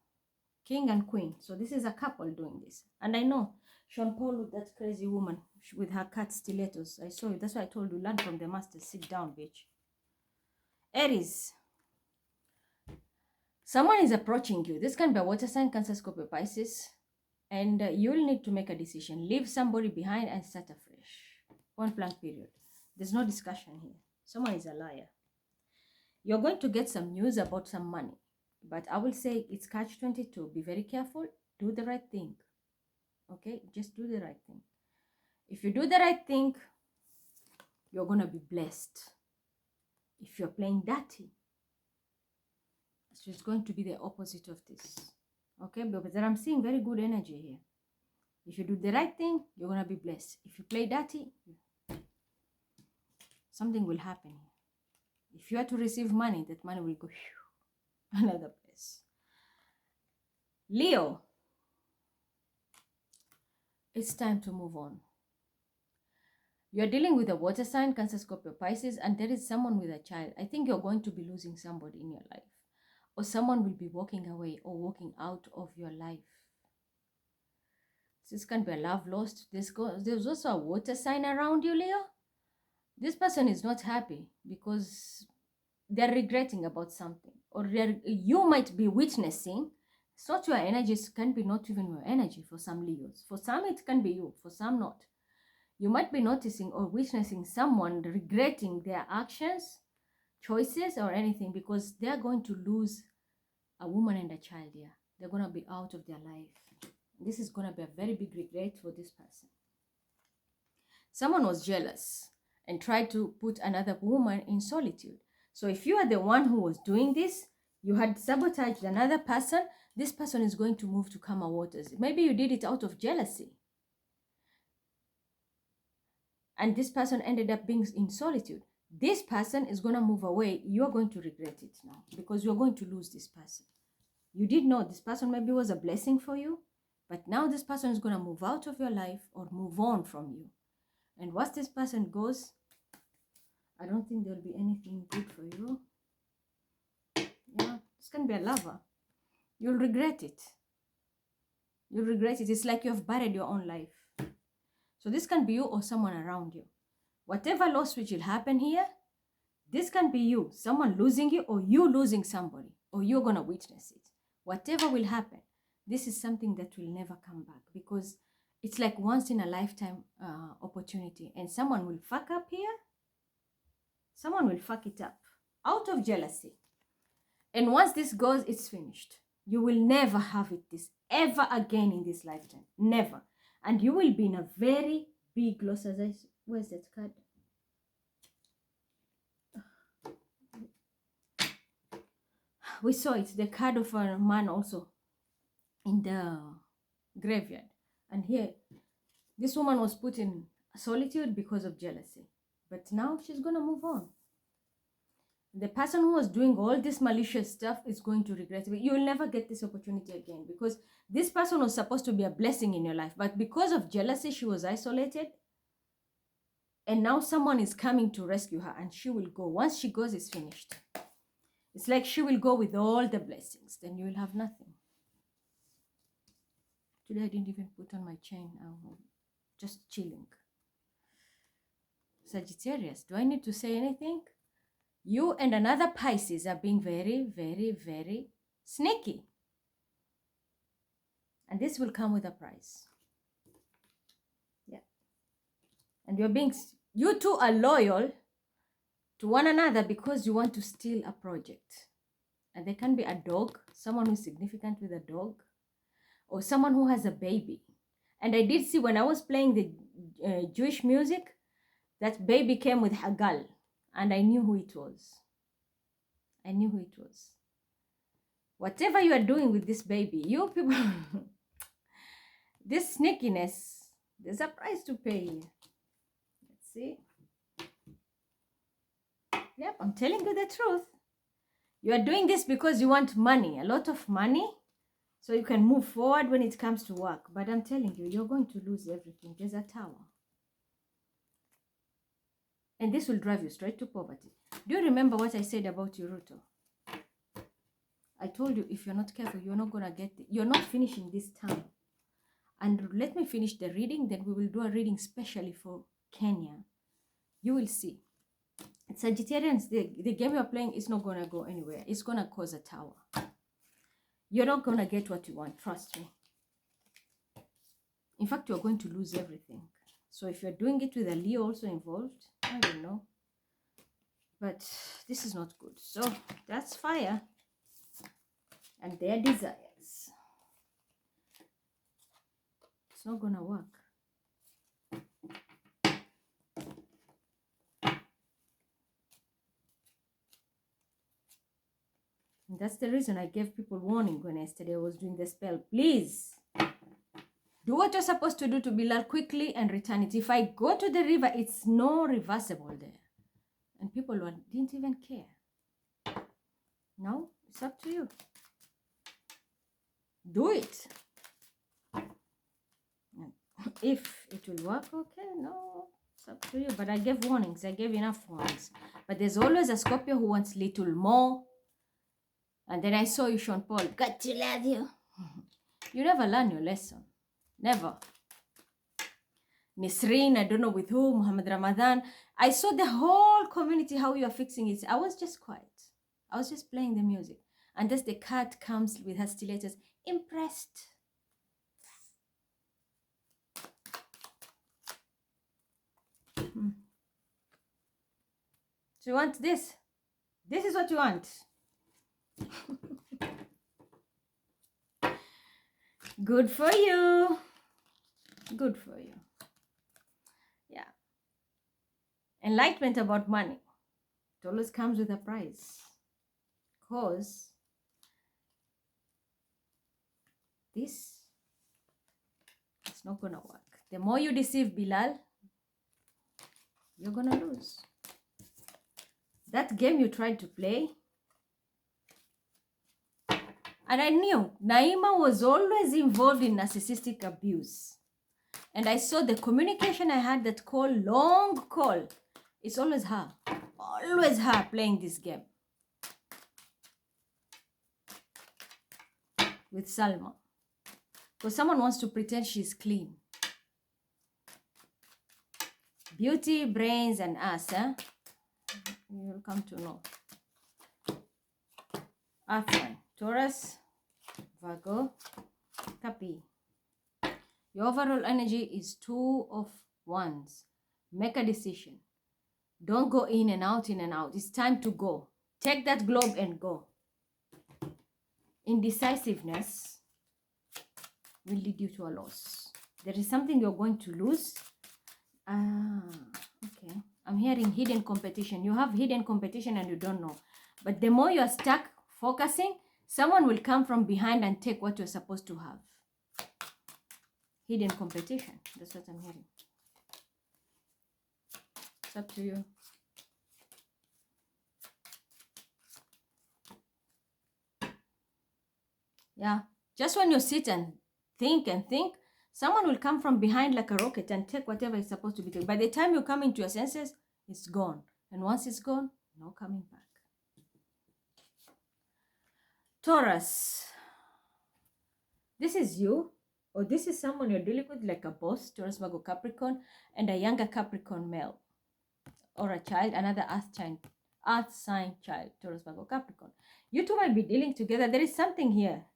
A: King and queen. So this is a couple doing this. And I know Sean Paul with that crazy woman with her cat stilettos. I saw you. That's why I told you, learn from the master. Sit down, bitch. Aries. Someone is approaching you. This can be a water sign, Cancer, Scorpio, Pisces. And you'll need to make a decision. Leave somebody behind and start afresh. Point blank period. There's no discussion here. Someone is a liar. You're going to get some news about some money. But I will say it's catch-22. Be very careful. Do the right thing. Okay? Just do the right thing. If you do the right thing, you're going to be blessed. If you're playing dirty, so it's going to be the opposite of this. Okay? But then I'm seeing very good energy here. If you do the right thing, you're going to be blessed. If you play dirty, something will happen here. If you are to receive money, that money will go another place. Leo, it's time to move on. You're dealing with a water sign, Cancer, Scorpio, Pisces, and there is someone with a child. I think you're going to be losing somebody in your life. Or someone will be walking away or walking out of your life. This can be a love lost. There's also a water sign around you, Leo. This person is not happy because they're regretting about something. Or you might be witnessing. It's not your energy. It can be not even your energy for some Leos. For some, it can be you. For some, not. You might be noticing or witnessing someone regretting their actions, choices, or anything because they're going to lose a woman and a child here. They're going to be out of their life. This is going to be a very big regret for this person. Someone was jealous and tried to put another woman in solitude. So if you are the one who was doing this, you had sabotaged another person, this person is going to move to calmer waters. Maybe you did it out of jealousy. And this person ended up being in solitude. This person is going to move away. You're going to regret it now because you're going to lose this person. You did know this person maybe was a blessing for you, but now this person is going to move out of your life or move on from you. And once this person goes, I don't think there'll be anything good for you. Yeah, this can be a lover. You'll regret it. You'll regret it. It's like you've buried your own life. So this can be you or someone around you. Whatever loss which will happen here, this can be you, someone losing you or you losing somebody, or you're going to witness it. Whatever will happen, this is something that will never come back because it's like once in a lifetime opportunity. And someone will fuck up here. Someone will fuck it up out of jealousy. And once this goes, it's finished. You will never have it this ever again in this lifetime. Never. And you will be in a very big loss. Where's that card? We saw it. The card of a man also. in the graveyard. And here, this woman was put in solitude because of jealousy. But now she's going to move on. The person who was doing all this malicious stuff is going to regret it. You will never get this opportunity again, because this person was supposed to be a blessing in your life. But because of jealousy, she was isolated. And now someone is coming to rescue her, and she will go. Once she goes, it's finished. It's like she will go with all the blessings. Then you will have nothing. Today I didn't even put on my chain. I'm just chilling. Sagittarius, do I need to say anything? You and another Pisces are being very, very, very sneaky. And this will come with a price. Yeah. And you two are loyal to one another because you want to steal a project. And there can be a dog, someone who's significant with a dog, or someone who has a baby. And I did see when I was playing the Jewish music, that baby came with Hagal. And I knew who it was. I knew who it was. Whatever you are doing with this baby, you people, this sneakiness, there's a price to pay. Let's see. Yep, I'm telling you the truth. You are doing this because you want money, a lot of money, so you can move forward when it comes to work. But I'm telling you, you're going to lose everything. There's a tower. And this will drive you straight to poverty. Do you remember what I said about Uruto? I told you, if you're not careful, you're not going to get it. You're not finishing this term. And let me finish the reading, then we will do a reading specially for Kenya. You will see. Sagittarians, the game you're playing is not going to go anywhere. It's going to cause a tower. You're not going to get what you want, trust me. In fact, you're going to lose everything. So if you're doing it with a Leo also involved, I don't know. But this is not good. So that's fire. And their desires. It's not going to work. And that's the reason I gave people warning when yesterday I was doing the spell. Please, do what you're supposed to do to Bilal quickly and return it. If I go to the river, it's no reversible there. And people didn't even care. No, it's up to you. Do it. If it will work, okay, no, it's up to you. But I gave warnings. I gave enough warnings. But there's always a Scorpio who wants little more. And then I saw you, Sean Paul. Got to love you. You never learn your lesson. Never. Nisreen, I don't know with who, Muhammad Ramadan. I saw the whole community, how you are fixing it. I was just quiet. I was just playing the music. And as the cat comes with her stilettos, impressed. So you want this? This is what you want. Good for you. Good for you. Yeah. Enlightenment about money. It always comes with a price. Because this is not going to work. The more you deceive Bilal, you're going to lose. That game you tried to play, and I knew Naima was always involved in narcissistic abuse. And I saw the communication I had, that call, long call. It's always her. Always her playing this game. With Salma. Because someone wants to pretend she's clean. Beauty, brains, and ass, eh? You'll come to know. Earth, Taurus, Virgo, Capi. Your overall energy is 2 of Wands. Make a decision. Don't go in and out, in and out. It's time to go. Take that globe and go. Indecisiveness will lead you to a loss. There is something you're going to lose. Okay. I'm hearing hidden competition. You have hidden competition and you don't know. But the more you are stuck focusing, Someone will come from behind and take what you're supposed to have. Hidden competition. That's what I'm hearing. It's up to you. Yeah. Just when you sit and think, someone will come from behind like a rocket and take whatever is supposed to be taken. By the time you come into your senses, it's gone. And once it's gone, no coming back. Taurus. This is you, or this is someone you're dealing with, like a boss, Taurus, Virgo, Capricorn, and a younger Capricorn male, or a child, another earth sign child, Taurus, Virgo, Capricorn. You two might be dealing together. There is something here.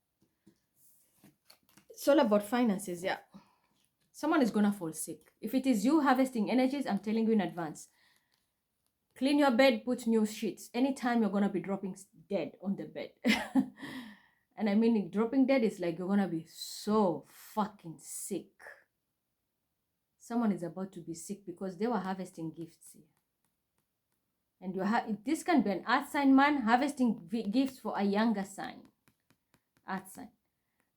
A: It's all about finances, yeah. Someone is gonna fall sick. If it is you harvesting energies, I'm telling you in advance. Clean your bed, put new sheets. Anytime you're gonna be dropping dead on the bed. And I mean, dropping dead is like you're gonna be so fucking sick. Someone is about to be sick because they were harvesting gifts here. And this can be an earth sign man harvesting gifts for a younger sign. Earth sign.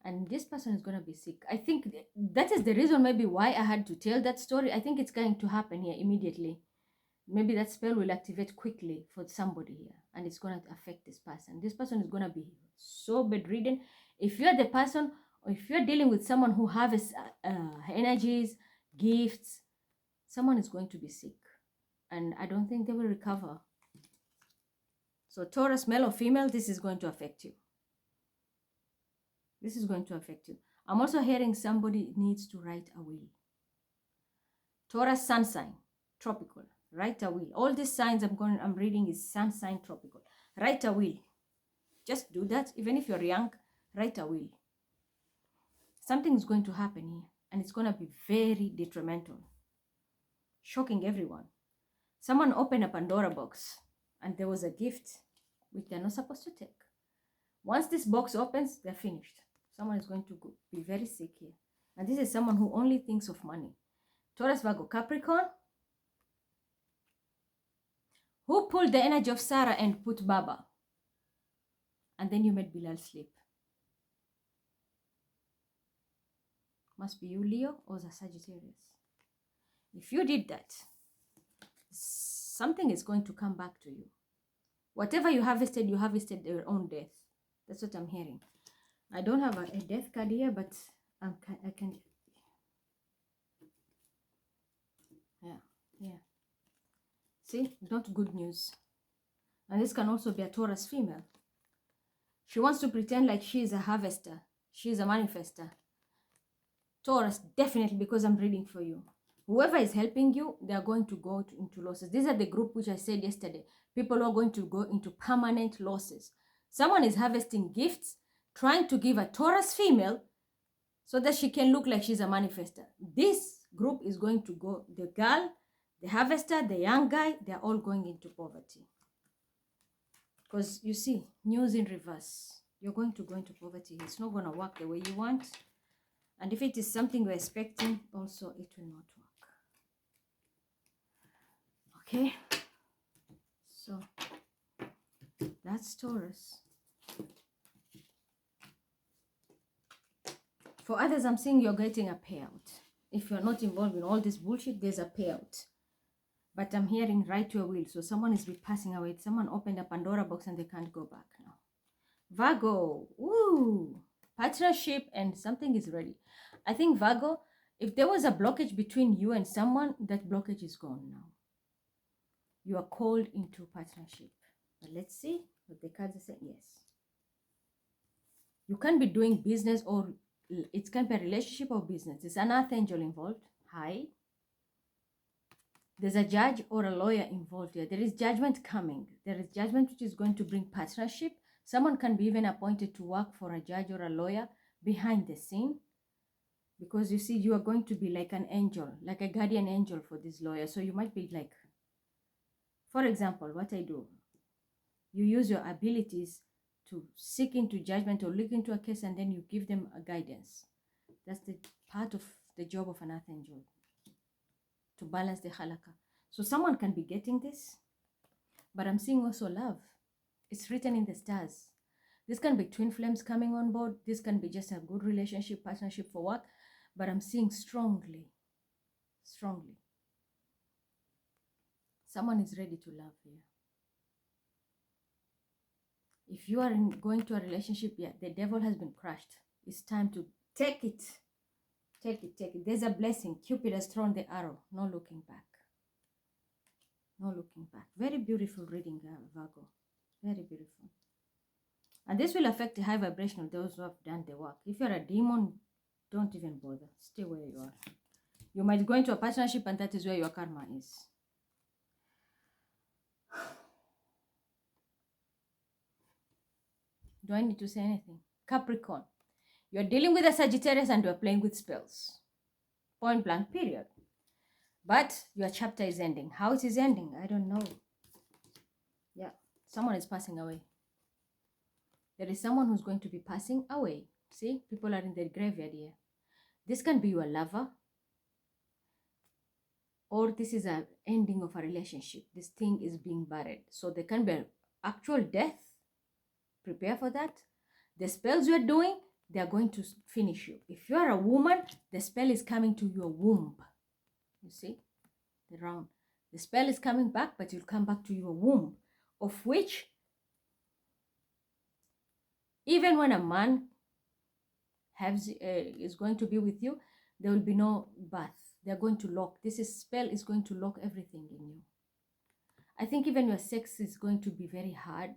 A: And this person is going to be sick. I think that is the reason maybe why I had to tell that story. I think it's going to happen here immediately. Maybe that spell will activate quickly for somebody here. And it's going to affect this person. This person is going to be so bedridden. If you're the person, or if you're dealing with someone who harvests energies, gifts, someone is going to be sick. And I don't think they will recover. So Taurus, male or female, this is going to affect you. This is going to affect you. I'm also hearing somebody needs to write a will. Taurus, sun sign, tropical. Write a will. All these signs I'm reading is sun sign, tropical. Write a will. Just do that. Even if you're young, write a will. Something is going to happen here. And it's going to be very detrimental. Shocking everyone. Someone opened a Pandora box. And there was a gift which they're not supposed to take. Once this box opens, they're finished. Someone is going to be very sick here. And this is someone who only thinks of money. Taurus, Virgo, Capricorn. Who pulled the energy of Sarah and put Baba? And then you made Bilal sleep. Must be you, Leo, or the Sagittarius. If you did that, something is going to come back to you. Whatever you harvested your own death. That's what I'm hearing. I don't have a death card here, but I can. Yeah. See, not good news. And this can also be a Taurus female. She wants to pretend like she is a harvester. She is a manifester. Taurus, definitely, because I'm reading for you. Whoever is helping you, they are going to go into losses. These are the group which I said yesterday. People are going to go into permanent losses. Someone is harvesting gifts, trying to give a Taurus female so that she can look like she's a manifester. This group is going to go, the girl, the harvester, the young guy, they're all going into poverty. Because you see, news in reverse. You're going to go into poverty. It's not going to work the way you want. And if it is something you're expecting, also it will not work. Okay? So, that's Taurus. For others, I'm saying you're getting a payout. If you're not involved in all this bullshit, there's a payout. But I'm hearing write your will. So someone is passing away. Someone opened a Pandora box and they can't go back now. Virgo. Woo! Partnership and something is ready. I think Virgo, if there was a blockage between you and someone, that blockage is gone now. You are called into partnership. But let's see what the cards are saying. Yes. You can be doing business, or it can be a relationship or business. There's an archangel involved. Hi. There's a judge or a lawyer involved here. There is judgment coming. There is judgment which is going to bring partnership. Someone can be even appointed to work for a judge or a lawyer behind the scene. Because you see, you are going to be like an angel, like a guardian angel for this lawyer. So you might be like, for example, what I do, you use your abilities to seek into judgment or look into a case, and then you give them a guidance. That's the part of the job of an archangel, to balance the halakha. So someone can be getting this, but I'm seeing also love. It's written in the stars. This can be twin flames coming on board. This can be just a good relationship, partnership for work. But I'm seeing strongly. Someone is ready to love here. If you are going to a relationship, yeah, the devil has been crushed. It's time to take it. Take it. There's a blessing. Cupid has thrown the arrow. No looking back. No looking back. Very beautiful reading, Virgo. Very beautiful. And this will affect the high vibration of those who have done the work. If you're a demon, don't even bother. Stay where you are. You might go into a partnership and that is where your karma is. Do I need to say anything? Capricorn. You're dealing with a Sagittarius and you're playing with spells. Point blank, period. But your chapter is ending. How it is ending, I don't know. Yeah, someone is passing away. There is someone who's going to be passing away. See, people are in the graveyard here. This can be your lover. Or this is an ending of a relationship. This thing is being buried. So there can be an actual death. Prepare for that. The spells you're doing, they are going to finish you. If you are a woman, the spell is coming to your womb. You see? The round. The spell is coming back, but you'll come back to your womb. Of which, even when a man is going to be with you, there will be no birth. They're going to lock. Spell is going to lock everything in you. I think even your sex is going to be very hard.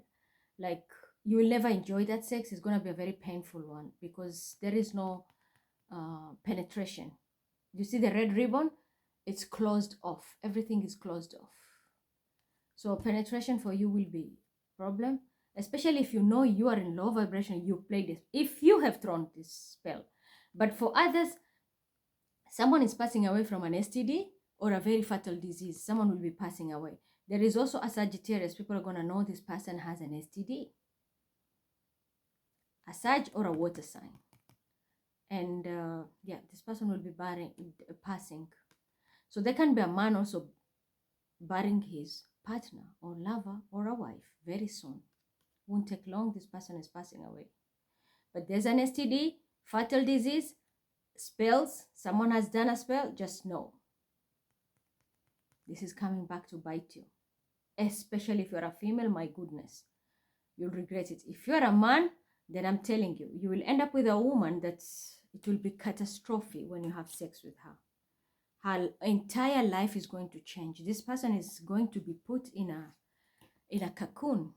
A: Like, you will never enjoy that sex. It's going to be a very painful one because there is no penetration. You see the red ribbon? It's closed off. Everything is closed off. So penetration for you will be a problem, especially if you know you are in low vibration, you play this. If you have thrown this spell. But for others, someone is passing away from an STD or a very fatal disease. Someone will be passing away. There is also a Sagittarius. People are going to know this person has an STD. A Sag or a water sign. And yeah, this person will be passing. So there can be a man also burying his partner or lover or a wife very soon. Won't take long, this person is passing away. But there's an STD, fatal disease, spells, someone has done a spell, just know. This is coming back to bite you. Especially if you're a female, my goodness. You'll regret it. If you're a man, then I'm telling you, you will end up with a woman it will be catastrophic when you have sex with her. Her entire life is going to change. This person is going to be put in a cocoon.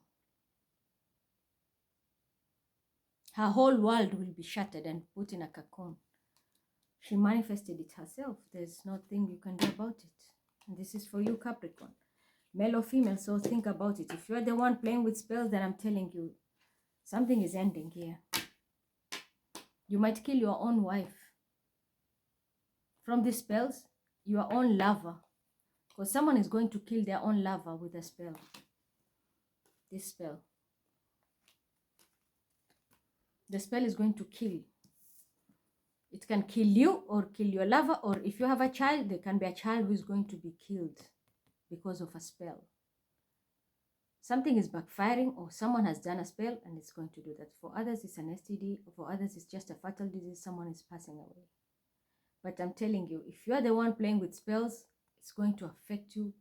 A: Her whole world will be shattered and put in a cocoon. She manifested it herself. There's nothing you can do about it. And this is for you, Capricorn. Male or female, so think about it. If you're the one playing with spells, then I'm telling you, something is ending here. You might kill your own wife. From these spells, your own lover. Because someone is going to kill their own lover with a spell. This spell. The spell is going to kill. It can kill you or kill your lover, or if you have a child, there can be a child who is going to be killed because of a spell. Something is backfiring, or someone has done a spell and it's going to do that. For others, it's an STD. For others, it's just a fatal disease. Someone is passing away. But I'm telling you, if you're the one playing with spells, it's going to affect you.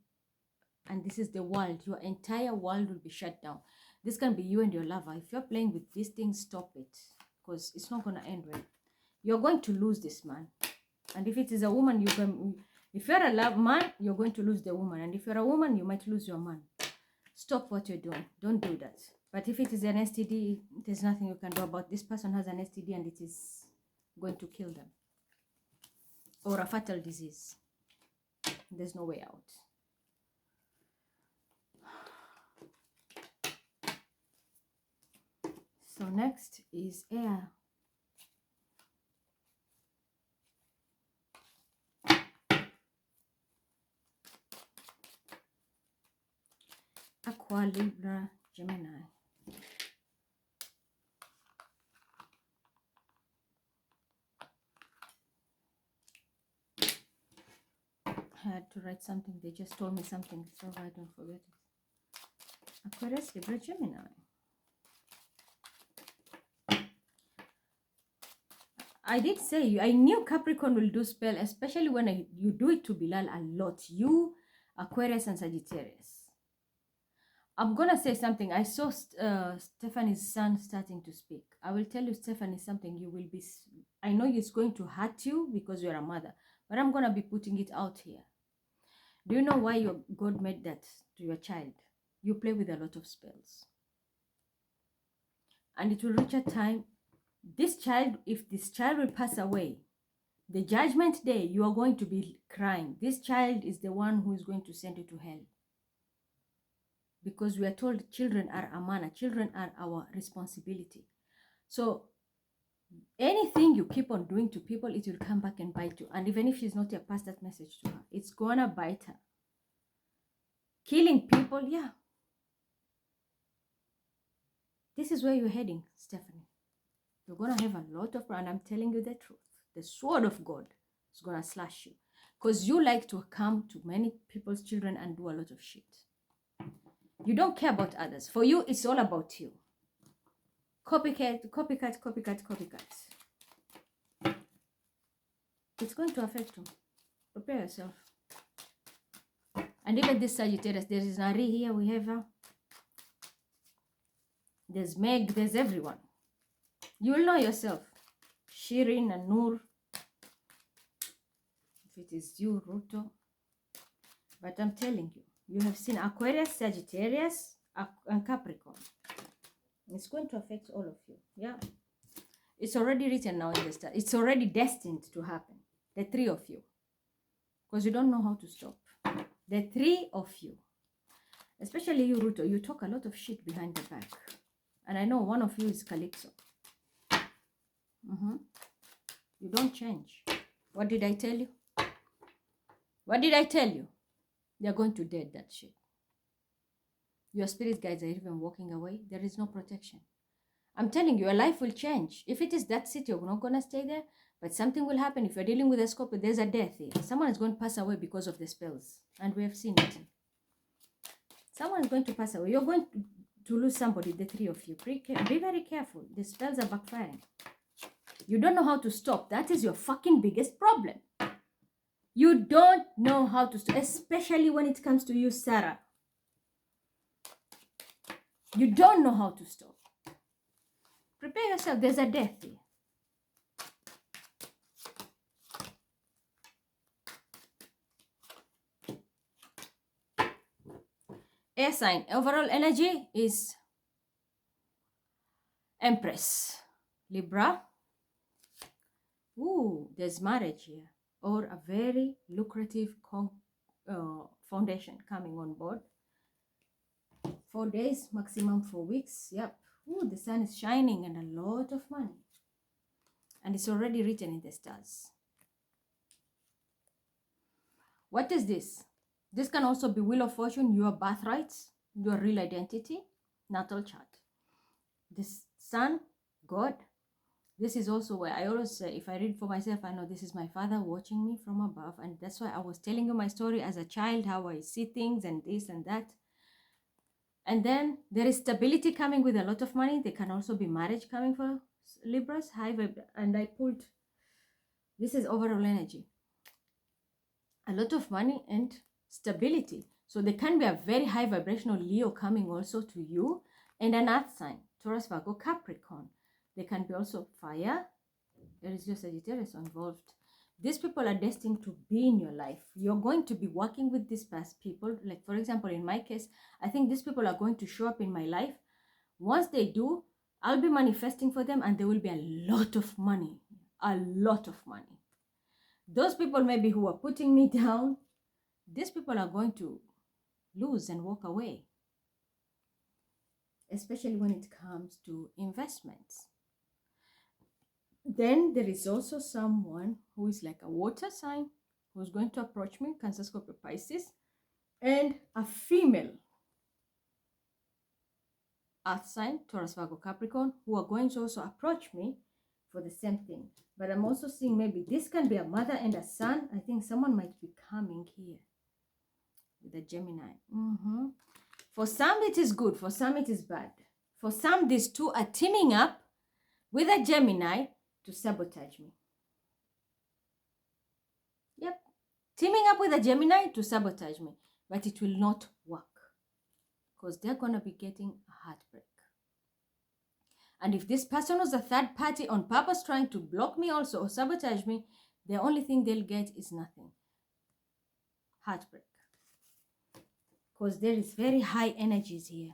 A: And this is the world. Your entire world will be shut down. This can be you and your lover. If you're playing with this thing, stop it. Because it's not going to end well. You're going to lose this man. And if it is a woman, if you're a man, you're going to lose the woman. And if you're a woman, you might lose your man. Stop what you're doing. Don't do that. But if it is an STD, there's nothing you can do about it. This person has an STD and it is going to kill them. Or a fatal disease. There's no way out. So next is air. Aqua, Libra, Gemini. I had to write something. They just told me something, so I don't forget it. Aquarius, Libra, Gemini. I did say, I knew Capricorn will do spell, especially when you do it to Bilal a lot. You, Aquarius and Sagittarius. I'm going to say something. I saw Stephanie's son starting to speak. I will tell you, Stephanie, something you will be... I know it's going to hurt you because you're a mother, but I'm going to be putting it out here. Do you know why your God made that to your child? You play with a lot of spells. And it will reach a time, this child, if this child will pass away, the judgment day, you are going to be crying. This child is the one who is going to send you to hell. Because we are told children are amana, children are our responsibility. So anything you keep on doing to people, it will come back and bite you. And even if she's not here, pass that message to her. It's gonna bite her. Killing people, yeah. This is where you're heading, Stephanie. You're gonna have a lot of, and I'm telling you the truth. The sword of God is gonna slash you. Because you like to come to many people's children and do a lot of shit. You don't care about others. For you, it's all about you. Copycat, copycat, copycat, copycat. It's going to affect you. Prepare yourself. And even this Sagittarius, there is Nari here, we have her. There's Meg, there's everyone. You will know yourself. Shirin and Noor. If it is you, Ruto. But I'm telling you, you have seen Aquarius, Sagittarius, and Capricorn. It's going to affect all of you. Yeah. It's already written now in the start. It's already destined to happen. The three of you. Because you don't know how to stop. The three of you. Especially you, Ruto. You talk a lot of shit behind the back. And I know one of you is Calypso. You don't change. What did I tell you? What did I tell you? You're going to dead that shit. Your spirit guides are even walking away. There is no protection. I'm telling you, your life will change. If it is that city, you're not going to stay there. But something will happen. If you're dealing with a Scorpio, there's a death here. Someone is going to pass away because of the spells. And we have seen it. Someone is going to pass away. You're going to lose somebody, the three of you. Be very careful. The spells are backfiring. You don't know how to stop. That is your fucking biggest problem. You don't know how to stop. Especially when it comes to you, Sarah. You don't know how to stop. Prepare yourself. There's a death here. Air sign. Overall energy is Empress. Libra. Ooh, there's marriage here. Or a very lucrative foundation coming on board. 4 days, maximum 4 weeks. Yep. Ooh, the sun is shining and a lot of money. And it's already written in the stars. What is this? This can also be Wheel of Fortune, your birthrights, your real identity, natal chart. This sun, God. This is also where I always say, if I read for myself, I know this is my father watching me from above. And that's why I was telling you my story as a child, how I see things and this and that. And then there is stability coming with a lot of money. There can also be marriage coming for Libras. And I pulled, this is overall energy. A lot of money and stability. So there can be a very high vibrational Leo coming also to you. And an earth sign, Taurus, Virgo, Capricorn. There can be also fire. There is your Sagittarius involved. These people are destined to be in your life. You're going to be working with these past people. Like, for example, in my case, I think these people are going to show up in my life. Once they do, I'll be manifesting for them and there will be a lot of money. A lot of money. Those people maybe who are putting me down, these people are going to lose and walk away. Especially when it comes to investments. Then there is also someone who is like a water sign who's going to approach me, Cancer, Scorpio, Pisces, and a female earth sign, Taurus, Virgo, Capricorn, who are going to also approach me for the same thing. But I'm also seeing maybe this can be a mother and a son. I think someone might be coming here with a Gemini. For some it is good, for some it is bad. For some, these two are teaming up with a Gemini to sabotage me. teaming up with a Gemini to sabotage me. But it will not work because they're going to be getting a heartbreak. And if this person was a third party on purpose trying to block me also or sabotage me, the only thing they'll get is nothing. Heartbreak. Because there is very high energies here.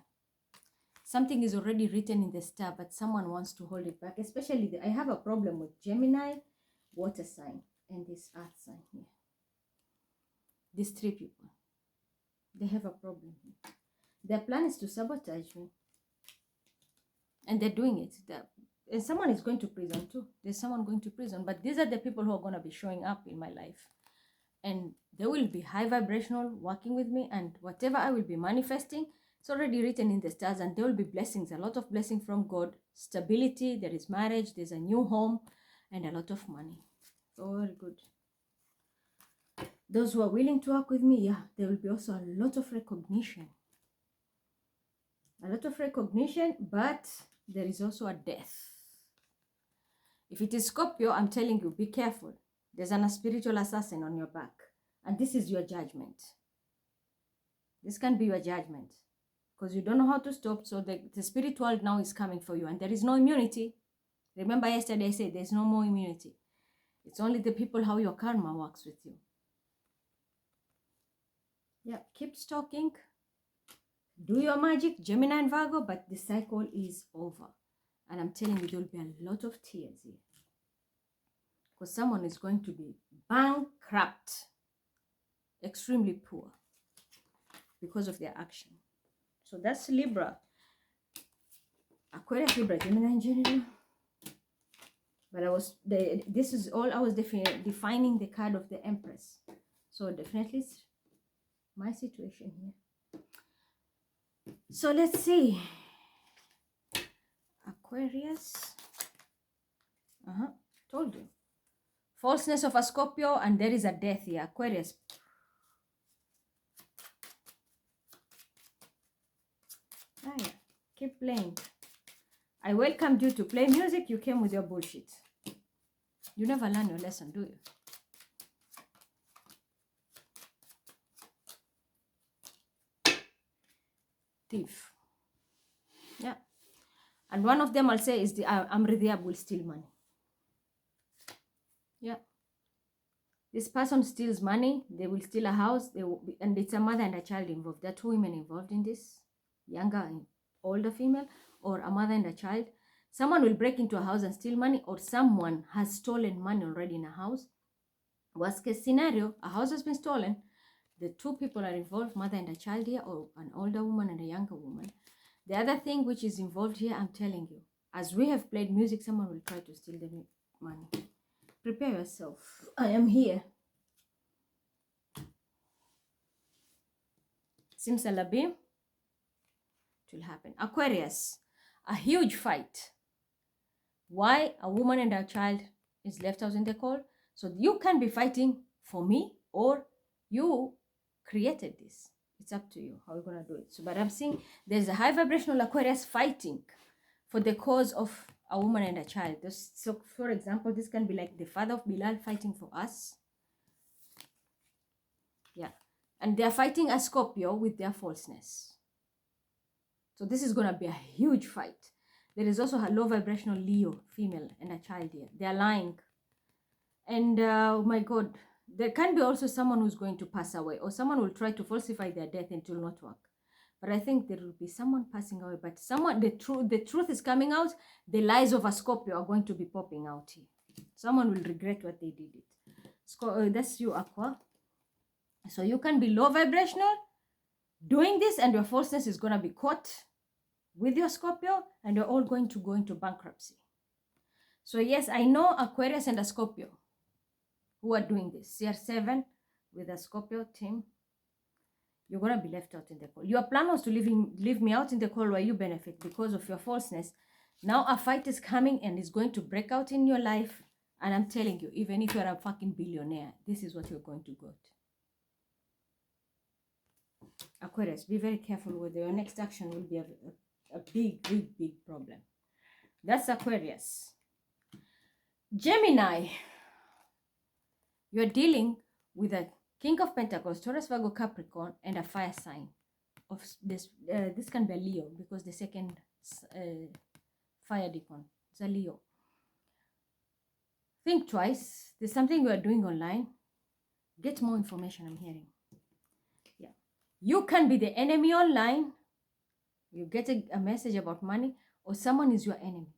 A: Something is already written in the star, but someone wants to hold it back. Especially, I have a problem with Gemini, water sign, and this earth sign here. These three people, they have a problem here. Their plan is to sabotage me. And they're doing it. And someone is going to prison too. There's someone going to prison. But these are the people who are going to be showing up in my life. And they will be high vibrational, working with me. And whatever I will be manifesting, it's already written in the stars. And there will be blessings, a lot of blessing from God. Stability, there is marriage, there's a new home, and a lot of money. So very good. Those who are willing to work with me, yeah, there will be also a lot of recognition. A lot of recognition, but there is also a death. If it is Scorpio, I'm telling you, be careful. There's a spiritual assassin on your back. And this is your judgment. This can be your judgment. Because you don't know how to stop. So the spirit world now is coming for you. And there is no immunity. Remember yesterday I said there's no more immunity. It's only the people how your karma works with you. Yeah, keep stalking. Do your magic, Gemini and Virgo, but the cycle is over. And I'm telling you, there will be a lot of tears here. Because someone is going to be bankrupt, extremely poor, because of their action. So that's Libra. Aquarius, Libra, Gemini, and Gemini. But this is all I was defining the card of the Empress. So definitely it's my situation here. So let's see. Aquarius. Told you. Falseness of a Scorpio, and there is a death here. Aquarius. Yeah. Keep playing. I welcomed you to play music. You came with your bullshit. You never learn your lesson, do you? Thief. Yeah. And one of them I'll say is the Amridiab will steal money. Yeah. This person steals money. They will steal a house. And it's a mother and a child involved. There are two women involved in this. Younger and older female. Or a mother and a child. Someone will break into a house and steal money. Or someone has stolen money already in a house. Worst case scenario, a house has been stolen. The two people are involved, mother and a child here, or an older woman and a younger woman. The other thing which is involved here, I'm telling you, as we have played music, someone will try to steal the money. Prepare yourself. I am here. Simsalabim. It will happen. Aquarius, a huge fight. Why a woman and a child is left out in the call? So you can be fighting for me, or you created this. It's up to you how you're going to do it. So, but I'm seeing there's a high vibrational Aquarius fighting for the cause of a woman and a child. So, for example, this can be like the father of Bilal fighting for us. Yeah. And they're fighting a Scorpio with their falseness. So this is going to be a huge fight. There is also a low vibrational Leo, female, and a child here. They are lying. And, oh my God, there can be also someone who's going to pass away, or someone will try to falsify their death and it will not work. But I think there will be someone passing away. But someone, the truth is coming out. The lies of a Scorpio are going to be popping out here. Someone will regret what they did it. That's you, Aqua. So you can be low vibrational, doing this, and your falseness is going to be caught with your Scorpio, and you're all going to go into bankruptcy. So yes, I know Aquarius and a Scorpio who are doing this. CR7 with a Scorpio team. You're going to be left out in the call. Your plan was to leave me out in the call where you benefit because of your falseness. Now a fight is coming and it's going to break out in your life. And I'm telling you, even if you're a fucking billionaire, this is what you're going to get. Aquarius, be very careful with your next action will be a big, big, big problem. That's Aquarius. Gemini, you're dealing with a King of Pentacles, Taurus, Virgo, Capricorn, and a fire sign. Of this, this can be a Leo because the second fire deacon is a Leo. Think twice. There's something you are doing online. Get more information, I'm hearing. Yeah. You can be the enemy online. You get a message about money, or someone is your enemy.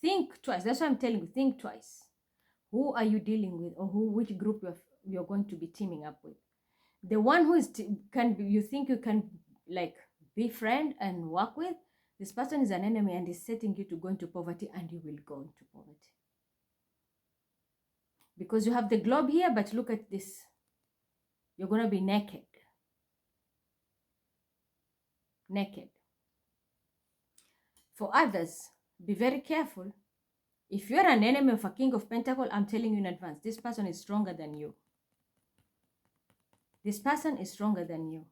A: Think twice. That's why I'm telling you, think twice. Who are you dealing with, or which group you're going to be teaming up with? The one who is you think you can like befriend and work with, this person is an enemy and is setting you to go into poverty, and you will go into poverty. Because you have the globe here, but look at this. You're going to be naked. Naked. For others, be very careful. If you're an enemy of a King of Pentacles, I'm telling you in advance, this person is stronger than you. This person is stronger than you.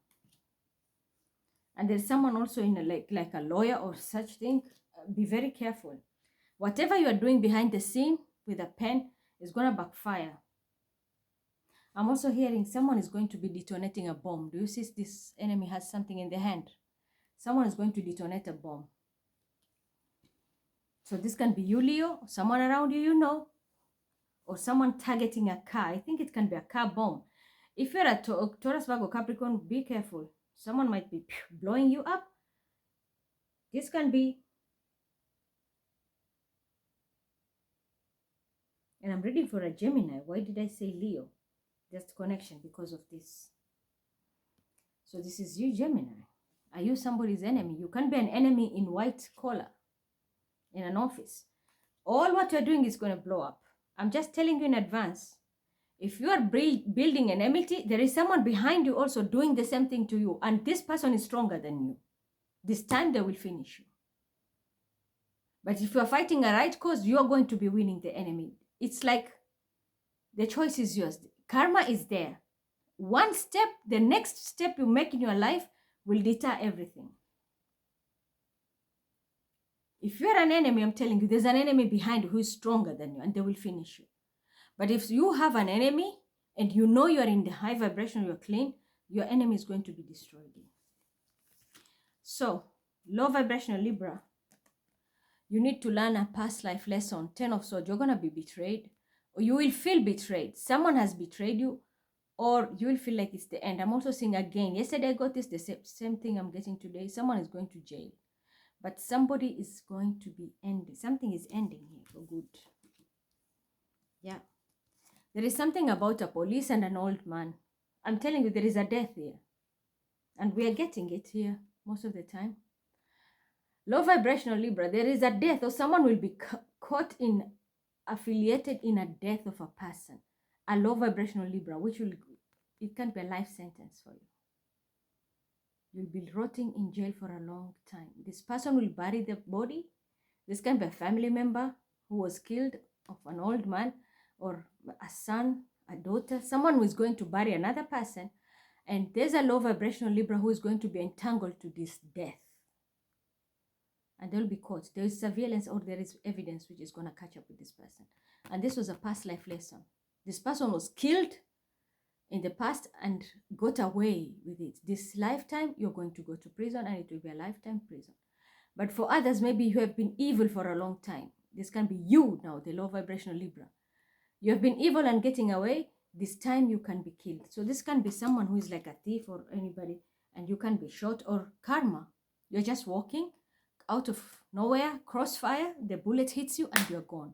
A: And there's someone also in like a lawyer or such thing. Be very careful. Whatever you are doing behind the scene with a pen is going to backfire. I'm also hearing someone is going to be detonating a bomb. Do you see this enemy has something in their hand? Someone is going to detonate a bomb. So this can be you, Leo, someone around you, you know, or someone targeting a car. I think it can be a car bomb. If you're a Taurus, Virgo, Capricorn, be careful. Someone might be blowing you up. This can be. And I'm reading for a Gemini. Why did I say Leo? Just connection because of this. So this is you, Gemini. Are you somebody's enemy? You can be an enemy in white collar, in an office. All what you're doing is going to blow up. I'm just telling you in advance. If you are building an enmity, there is someone behind you also doing the same thing to you. And this person is stronger than you. This time they will finish you. But if you are fighting a right cause, you are going to be winning the enemy. It's like the choice is yours. Karma is there. One step, the next step you make in your life will deter everything. If you're an enemy, I'm telling you, there's an enemy behind you who is stronger than you, and they will finish you. But if you have an enemy and you know you're in the high vibration, you're clean, your enemy is going to be destroyed. So, low vibrational Libra, you need to learn a past life lesson. 10 of Swords, you're going to be betrayed, or you will feel betrayed. Someone has betrayed you, or you will feel like it's the end. I'm also seeing again, yesterday I got this, the same thing I'm getting today. Someone is going to jail. But somebody is going to be ending. Something is ending here for good. Yeah. There is something about a police and an old man. I'm telling you, there is a death here. And we are getting it here most of the time. Low vibrational Libra, there is a death, or someone will be caught in, affiliated in a death of a person. A low vibrational Libra, which will, it can be a life sentence for you. You'll be rotting in jail for a long time. This person will bury the body. This can be a family member who was killed, of an old man, or a son, a daughter. Someone who is going to bury another person. And there's a low vibrational Libra who is going to be entangled to this death. And they'll be caught. There is surveillance, or there is evidence which is going to catch up with this person. And this was a past life lesson. This person was killed in the past and got away with it. This lifetime, you're going to go to prison, and it will be a lifetime prison. But for others, maybe you have been evil for a long time. This can be you now, the low vibrational Libra. You have been evil and getting away. This time you can be killed. So this can be someone who is like a thief or anybody, and you can be shot, or karma. You're just walking out of nowhere, crossfire, the bullet hits you and you're gone.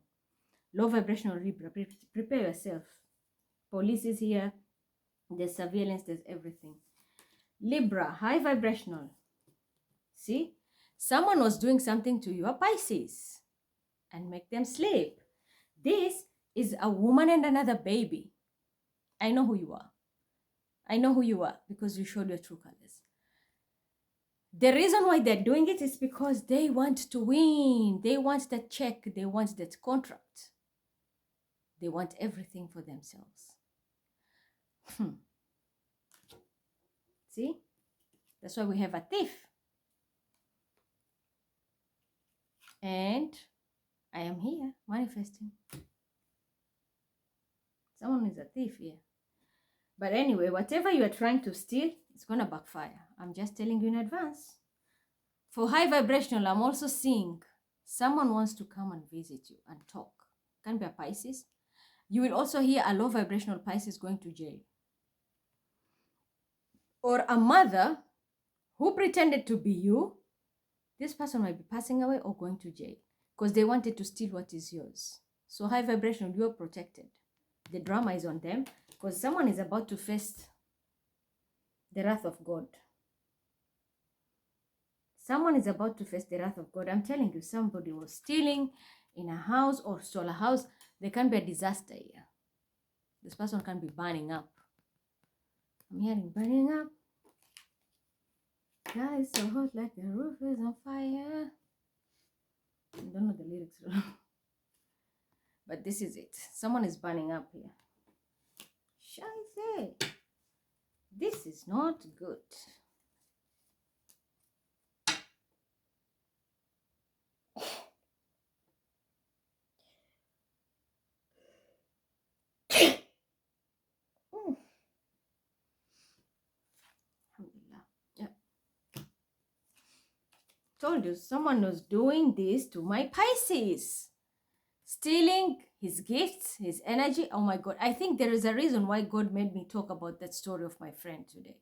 A: Low vibrational Libra, prepare yourself. Police is here. There's surveillance, there's everything. Libra, high vibrational. See? Someone was doing something to you, a Pisces, and make them sleep. This is a woman and another baby. I know who you are. I know who you are because you showed your true colors. The reason why they're doing it is because they want to win. They want that check. They want that contract. They want everything for themselves. See? That's why we have a thief. And I am here manifesting. Someone is a thief here. But anyway, whatever you are trying to steal, it's going to backfire. I'm just telling you in advance. For high vibrational, I'm also seeing someone wants to come and visit you and talk. Can be a Pisces. You will also hear a low vibrational Pisces going to jail. Or a mother who pretended to be you. This person might be passing away or going to jail because they wanted to steal what is yours. So high vibrational, you are protected. The drama is on them because someone is about to face the wrath of God. Someone is about to face the wrath of God. I'm telling you, somebody was stealing in a house or stole a house. There can be a disaster here. This person can be burning up. I'm hearing burning up. Yeah, it's so hot like the roof is on fire. I don't know the lyrics. But this is it. Someone is burning up here. Scheiße. This is not good. Yeah. Told you someone was doing this to my Pisces. Stealing his gifts, his energy. Oh my God. I think there is a reason why God made me talk about that story of my friend today.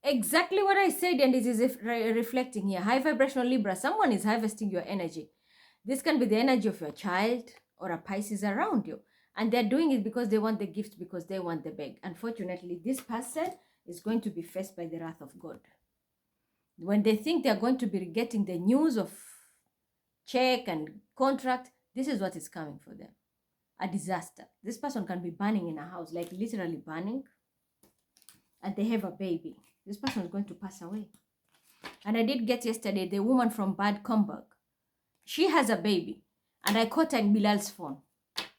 A: Exactly what I said, and it is reflecting here. High vibrational Libra, someone is harvesting your energy. This can be the energy of your child or a Pisces around you. And they're doing it because they want the gift, because they want the bag. Unfortunately, this person is going to be faced by the wrath of God. When they think they're going to be getting the news of check and contract, this is what is coming for them. A disaster. This person can be burning in a house, like literally burning. And they have a baby. This person is going to pass away. And I did get yesterday the woman from Bad Comberg. She has a baby. And I caught her in Bilal's phone.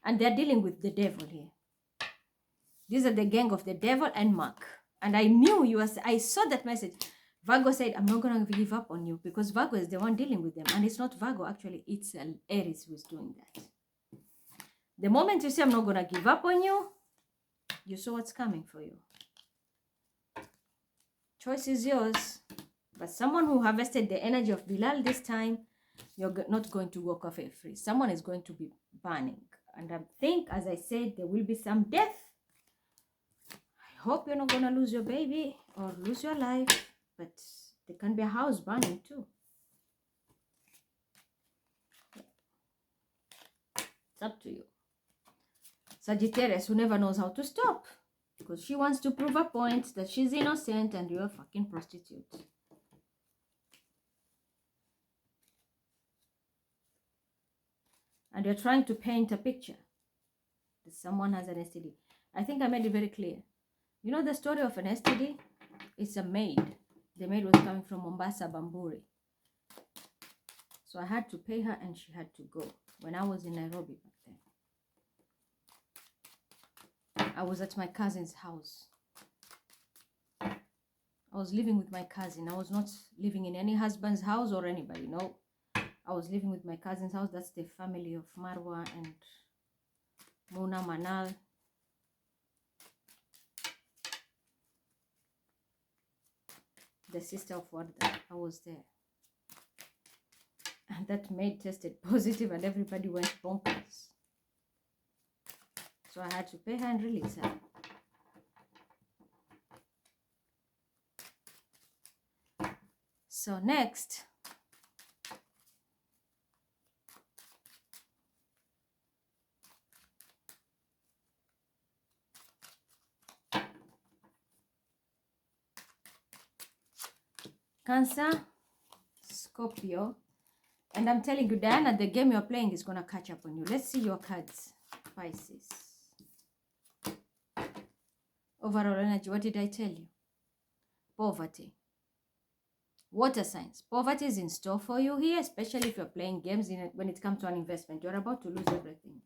A: And they're dealing with the devil here. These are the gang of the devil and Mark. And I knew I saw that message. Virgo said, I'm not going to give up on you, because Virgo is the one dealing with them. And it's not Virgo, actually, it's Aries who's doing that. The moment you say, I'm not going to give up on you, you saw what's coming for you. Choice is yours. But someone who harvested the energy of Bilal this time, you're not going to walk off free. Someone is going to be burning. And I think, as I said, there will be some death. I hope you're not going to lose your baby or lose your life. But there can be a house burning too. It's up to you. Sagittarius, who never knows how to stop. Because she wants to prove a point that she's innocent and you're a fucking prostitute. And you're trying to paint a picture that someone has an STD. I think I made it very clear. You know the story of an STD? It's a maid. The maid was coming from Mombasa, Bamburi. So I had to pay her and she had to go when I was in Nairobi back then. I was at my cousin's house. I was living with my cousin. I was not living in any husband's house or anybody, no. I was living with my cousin's house. That's the family of Marwa and Mona Manal. The sister of Whennthey. I was there. And that maid tested positive and everybody went bonkers. So I had to pay her and release her. So next, Cancer, Scorpio. And I'm telling you, Diana, the game you're playing is going to catch up on you. Let's see your cards. Pisces. Overall energy, what did I tell you? Poverty. Water signs. Poverty is in store for you here, especially if you're playing games when it comes to an investment. You're about to lose everything.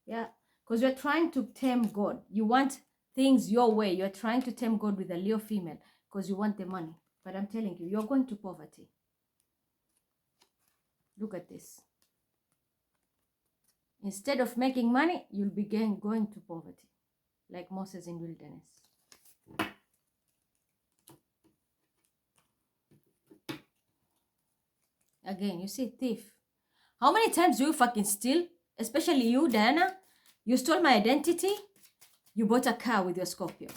A: Yeah, because you're trying to tame God. You want things your way. You're trying to tame God with a Leo female because you want the money. But I'm telling you, you're going to poverty. Look at this. Instead of making money, you'll begin going to poverty. like Moses in wilderness. Again, you see, thief. How many times do you fucking steal? Especially you, Diana. You stole my identity. You bought a car with your Scorpio.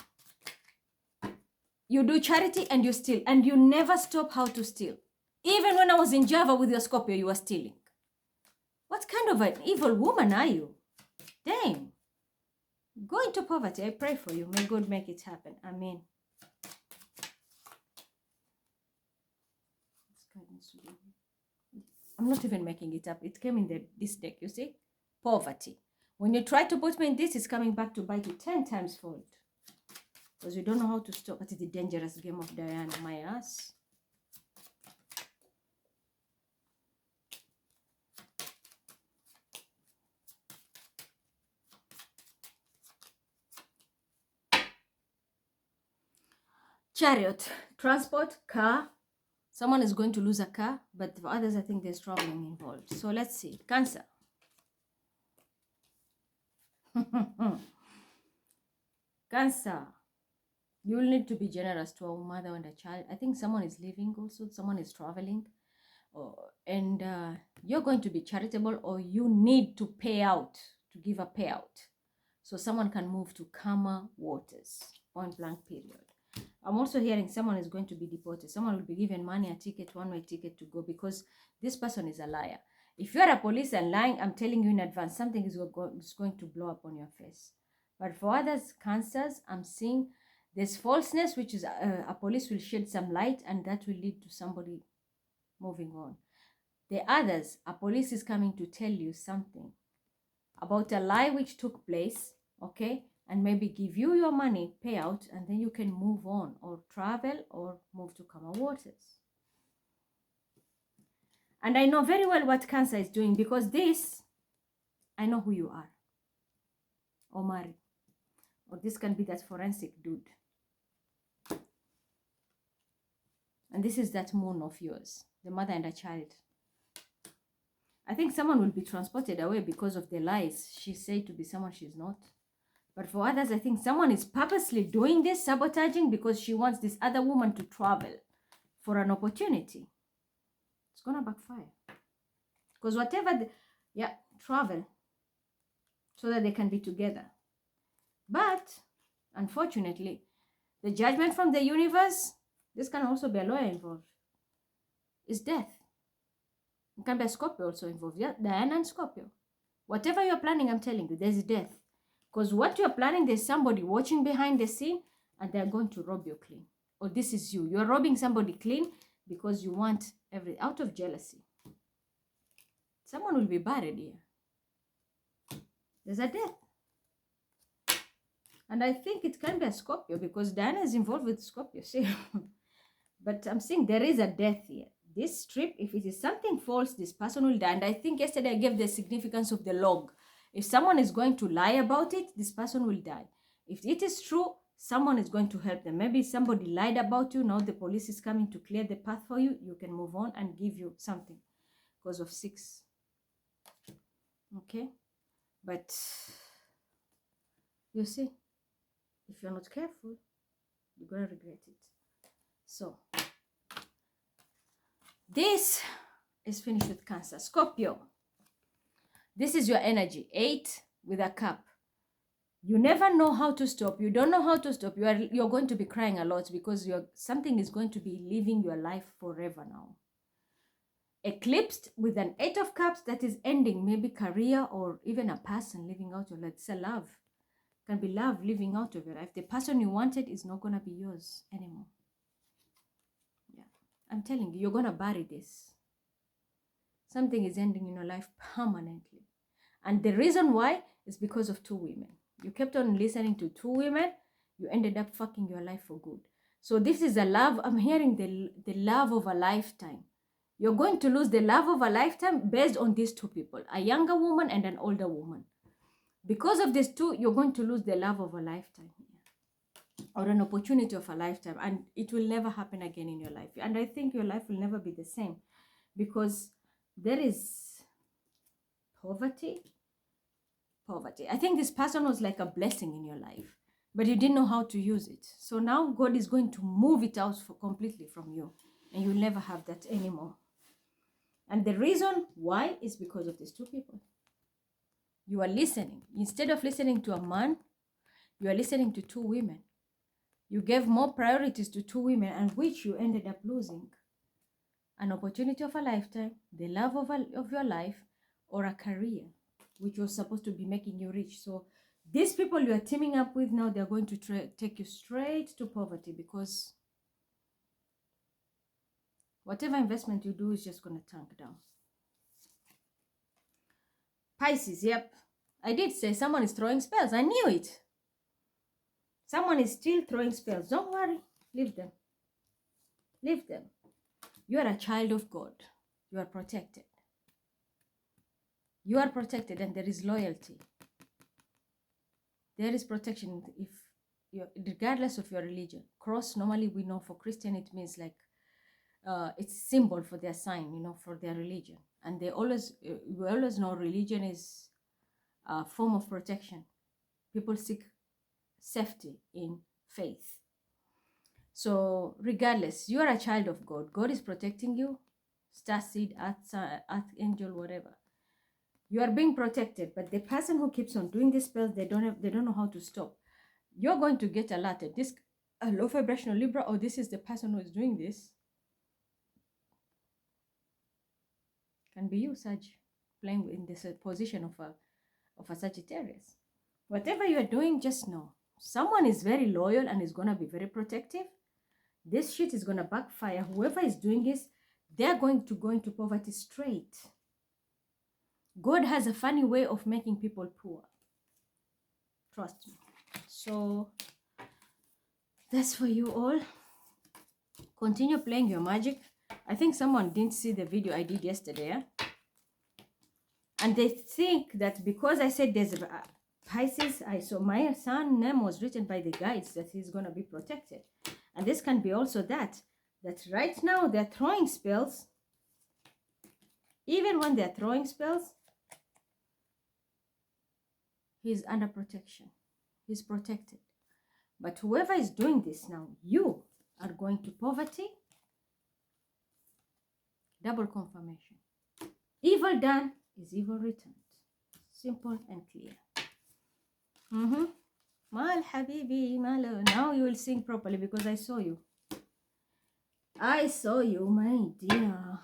A: You do charity and you steal. And you never stop how to steal. Even when I was in Java with your Scorpio, you were stealing. What kind of an evil woman are you? Damn. Go into poverty. I pray for you. May God make it happen. Amen. I'm not even making it up. It came in this deck, you see? Poverty. When you try to put me in this, it's coming back to bite you 10 times fold. Because you don't know how to stop. But it's the dangerous game of Diana, my ass. Chariot, transport, car. Someone is going to lose a car, but for others, I think there's traveling involved. So let's see. Cancer. Cancer. You will need to be generous to a mother and a child. I think someone is leaving also. Someone is traveling. And you're going to be charitable, or you need to pay out, to give a payout. So someone can move to calmer waters. Point blank period. I'm also hearing someone is going to be deported. Someone will be given money, a ticket, one-way ticket to go, because this person is a liar. If you're a police and lying, I'm telling you in advance, something is going to blow up on your face. But for others, cancers, I'm seeing there's falseness, which is a police will shed some light, and that will lead to somebody moving on. The others, a police is coming to tell you something about a lie which took place, okay? And maybe give you your money, payout, and then you can move on or travel or move to calmer waters. And I know very well what Cancer is doing, because this, I know who you are. Or married. Or this can be that forensic dude. And this is that moon of yours, the mother and a child. I think someone will be transported away because of the lies she said to be someone she's not. But for others, I think someone is purposely doing this, sabotaging, because she wants this other woman to travel for an opportunity. It's going to backfire. Because whatever, travel so that they can be together. But, unfortunately, the judgment from the universe, this can also be a lawyer involved, is death. It can be a Scorpio also involved. Yeah, Diana and Scorpio. Whatever you're planning, I'm telling you, there's death. Because what you're planning, there's somebody watching behind the scene, and they're going to rob you clean. Or this is you. You're robbing somebody clean because you want out of jealousy. Someone will be buried here. There's a death. And I think it can be a Scorpio, because Diana is involved with Scorpio. See? But I'm saying there is a death here. This trip, if it is something false, this person will die. And I think yesterday I gave the significance of the log. If someone is going to lie about it, this person will die. If it is true, someone is going to help them. Maybe somebody lied about you. Now the police is coming to clear the path for you. You can move on and give you something because of 6. Okay? But you see, if you're not careful, you're going to regret it. So, this is finished with Cancer. Scorpio. This is your energy. 8 with a cup. You never know how to stop. You don't know how to stop. You're going to be crying a lot, because something is going to be living your life forever now. Eclipsed with an 8 of cups that is ending, maybe career or even a person living out your life. It's a love. It can be love living out of your life. The person you wanted is not going to be yours anymore. Yeah, I'm telling you, you're going to bury this. Something is ending in your life permanently. And the reason why is because of 2 women. You kept on listening to 2 women. You ended up fucking your life for good. So this is a love. I'm hearing the love of a lifetime. You're going to lose the love of a lifetime based on these 2 people. A younger woman and an older woman. Because of these 2, you're going to lose the love of a lifetime. Or an opportunity of a lifetime. And it will never happen again in your life. And I think your life will never be the same. Because there is poverty. I think this person was like a blessing in your life. but you didn't know how to use it. So now God is going to move it out completely from you, and you'll never have that anymore. And the reason why is because of these two people. You are listening. Instead of listening to a man, you are listening to two women. You gave more priorities to two women, and which you ended up losing an opportunity of a lifetime, the love of your life, or a career, which was supposed to be making you rich. So these people you are teaming up with now, they're going to take you straight to poverty, because whatever investment you do is just going to tank down. Pisces, yep. I did say someone is throwing spells. I knew it. Someone is still throwing spells. Don't worry. Leave them. Leave them. You are a child of God. You are protected. You are protected, and there is loyalty. There is protection if you, regardless of your religion. Cross, normally we know for Christian it means like it's symbol for their sign, for their religion. And we always know religion is a form of protection. People seek safety in faith. So regardless, you are a child of God. God is protecting you. Star seed, earth angel, whatever. You are being protected, but the person who keeps on doing these spells, they don't know how to stop. You're going to get alerted. This a low vibrational Libra, or this is the person who is doing this. Can be you, Sag, playing in this position of a Sagittarius. Whatever you are doing, just know someone is very loyal and is going to be very protective. This shit is going to backfire. Whoever is doing this, they're going to go into poverty straight. God has a funny way of making people poor. Trust me. So that's for you all. Continue playing your magic. I think someone didn't see the video I did yesterday. And they think that because I said there's a Pisces, I saw my son name was written by the guides that he's going to be protected. And this can be also that right now they're throwing spells. Even when they're throwing spells, he's under protection. He's protected. But whoever is doing this now, you are going to poverty. Double confirmation. Evil done is evil returned. Simple and clear. Mal habibi, malo. Now you will sing properly because I saw you. I saw you, my dear.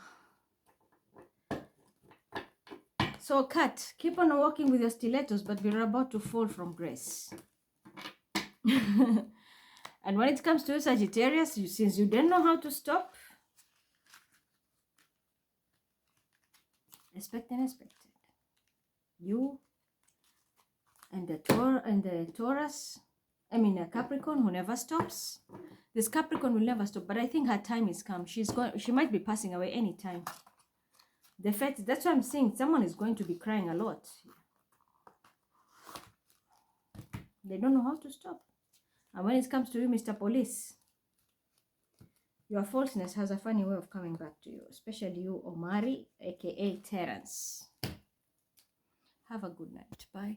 A: So, Kat, keep on walking with your stilettos, but we're about to fall from grace. And when it comes to Sagittarius, since you don't know how to stop, expect unexpected. You and the Taurus, Capricorn, who never stops. This Capricorn will never stop, but I think her time is come. She might be passing away anytime. The fact, that's what I'm saying. Someone is going to be crying a lot. They don't know how to stop. And when it comes to you, Mr. Police, your falseness has a funny way of coming back to you, especially you, Omari, aka Terence. Have a good night. Bye.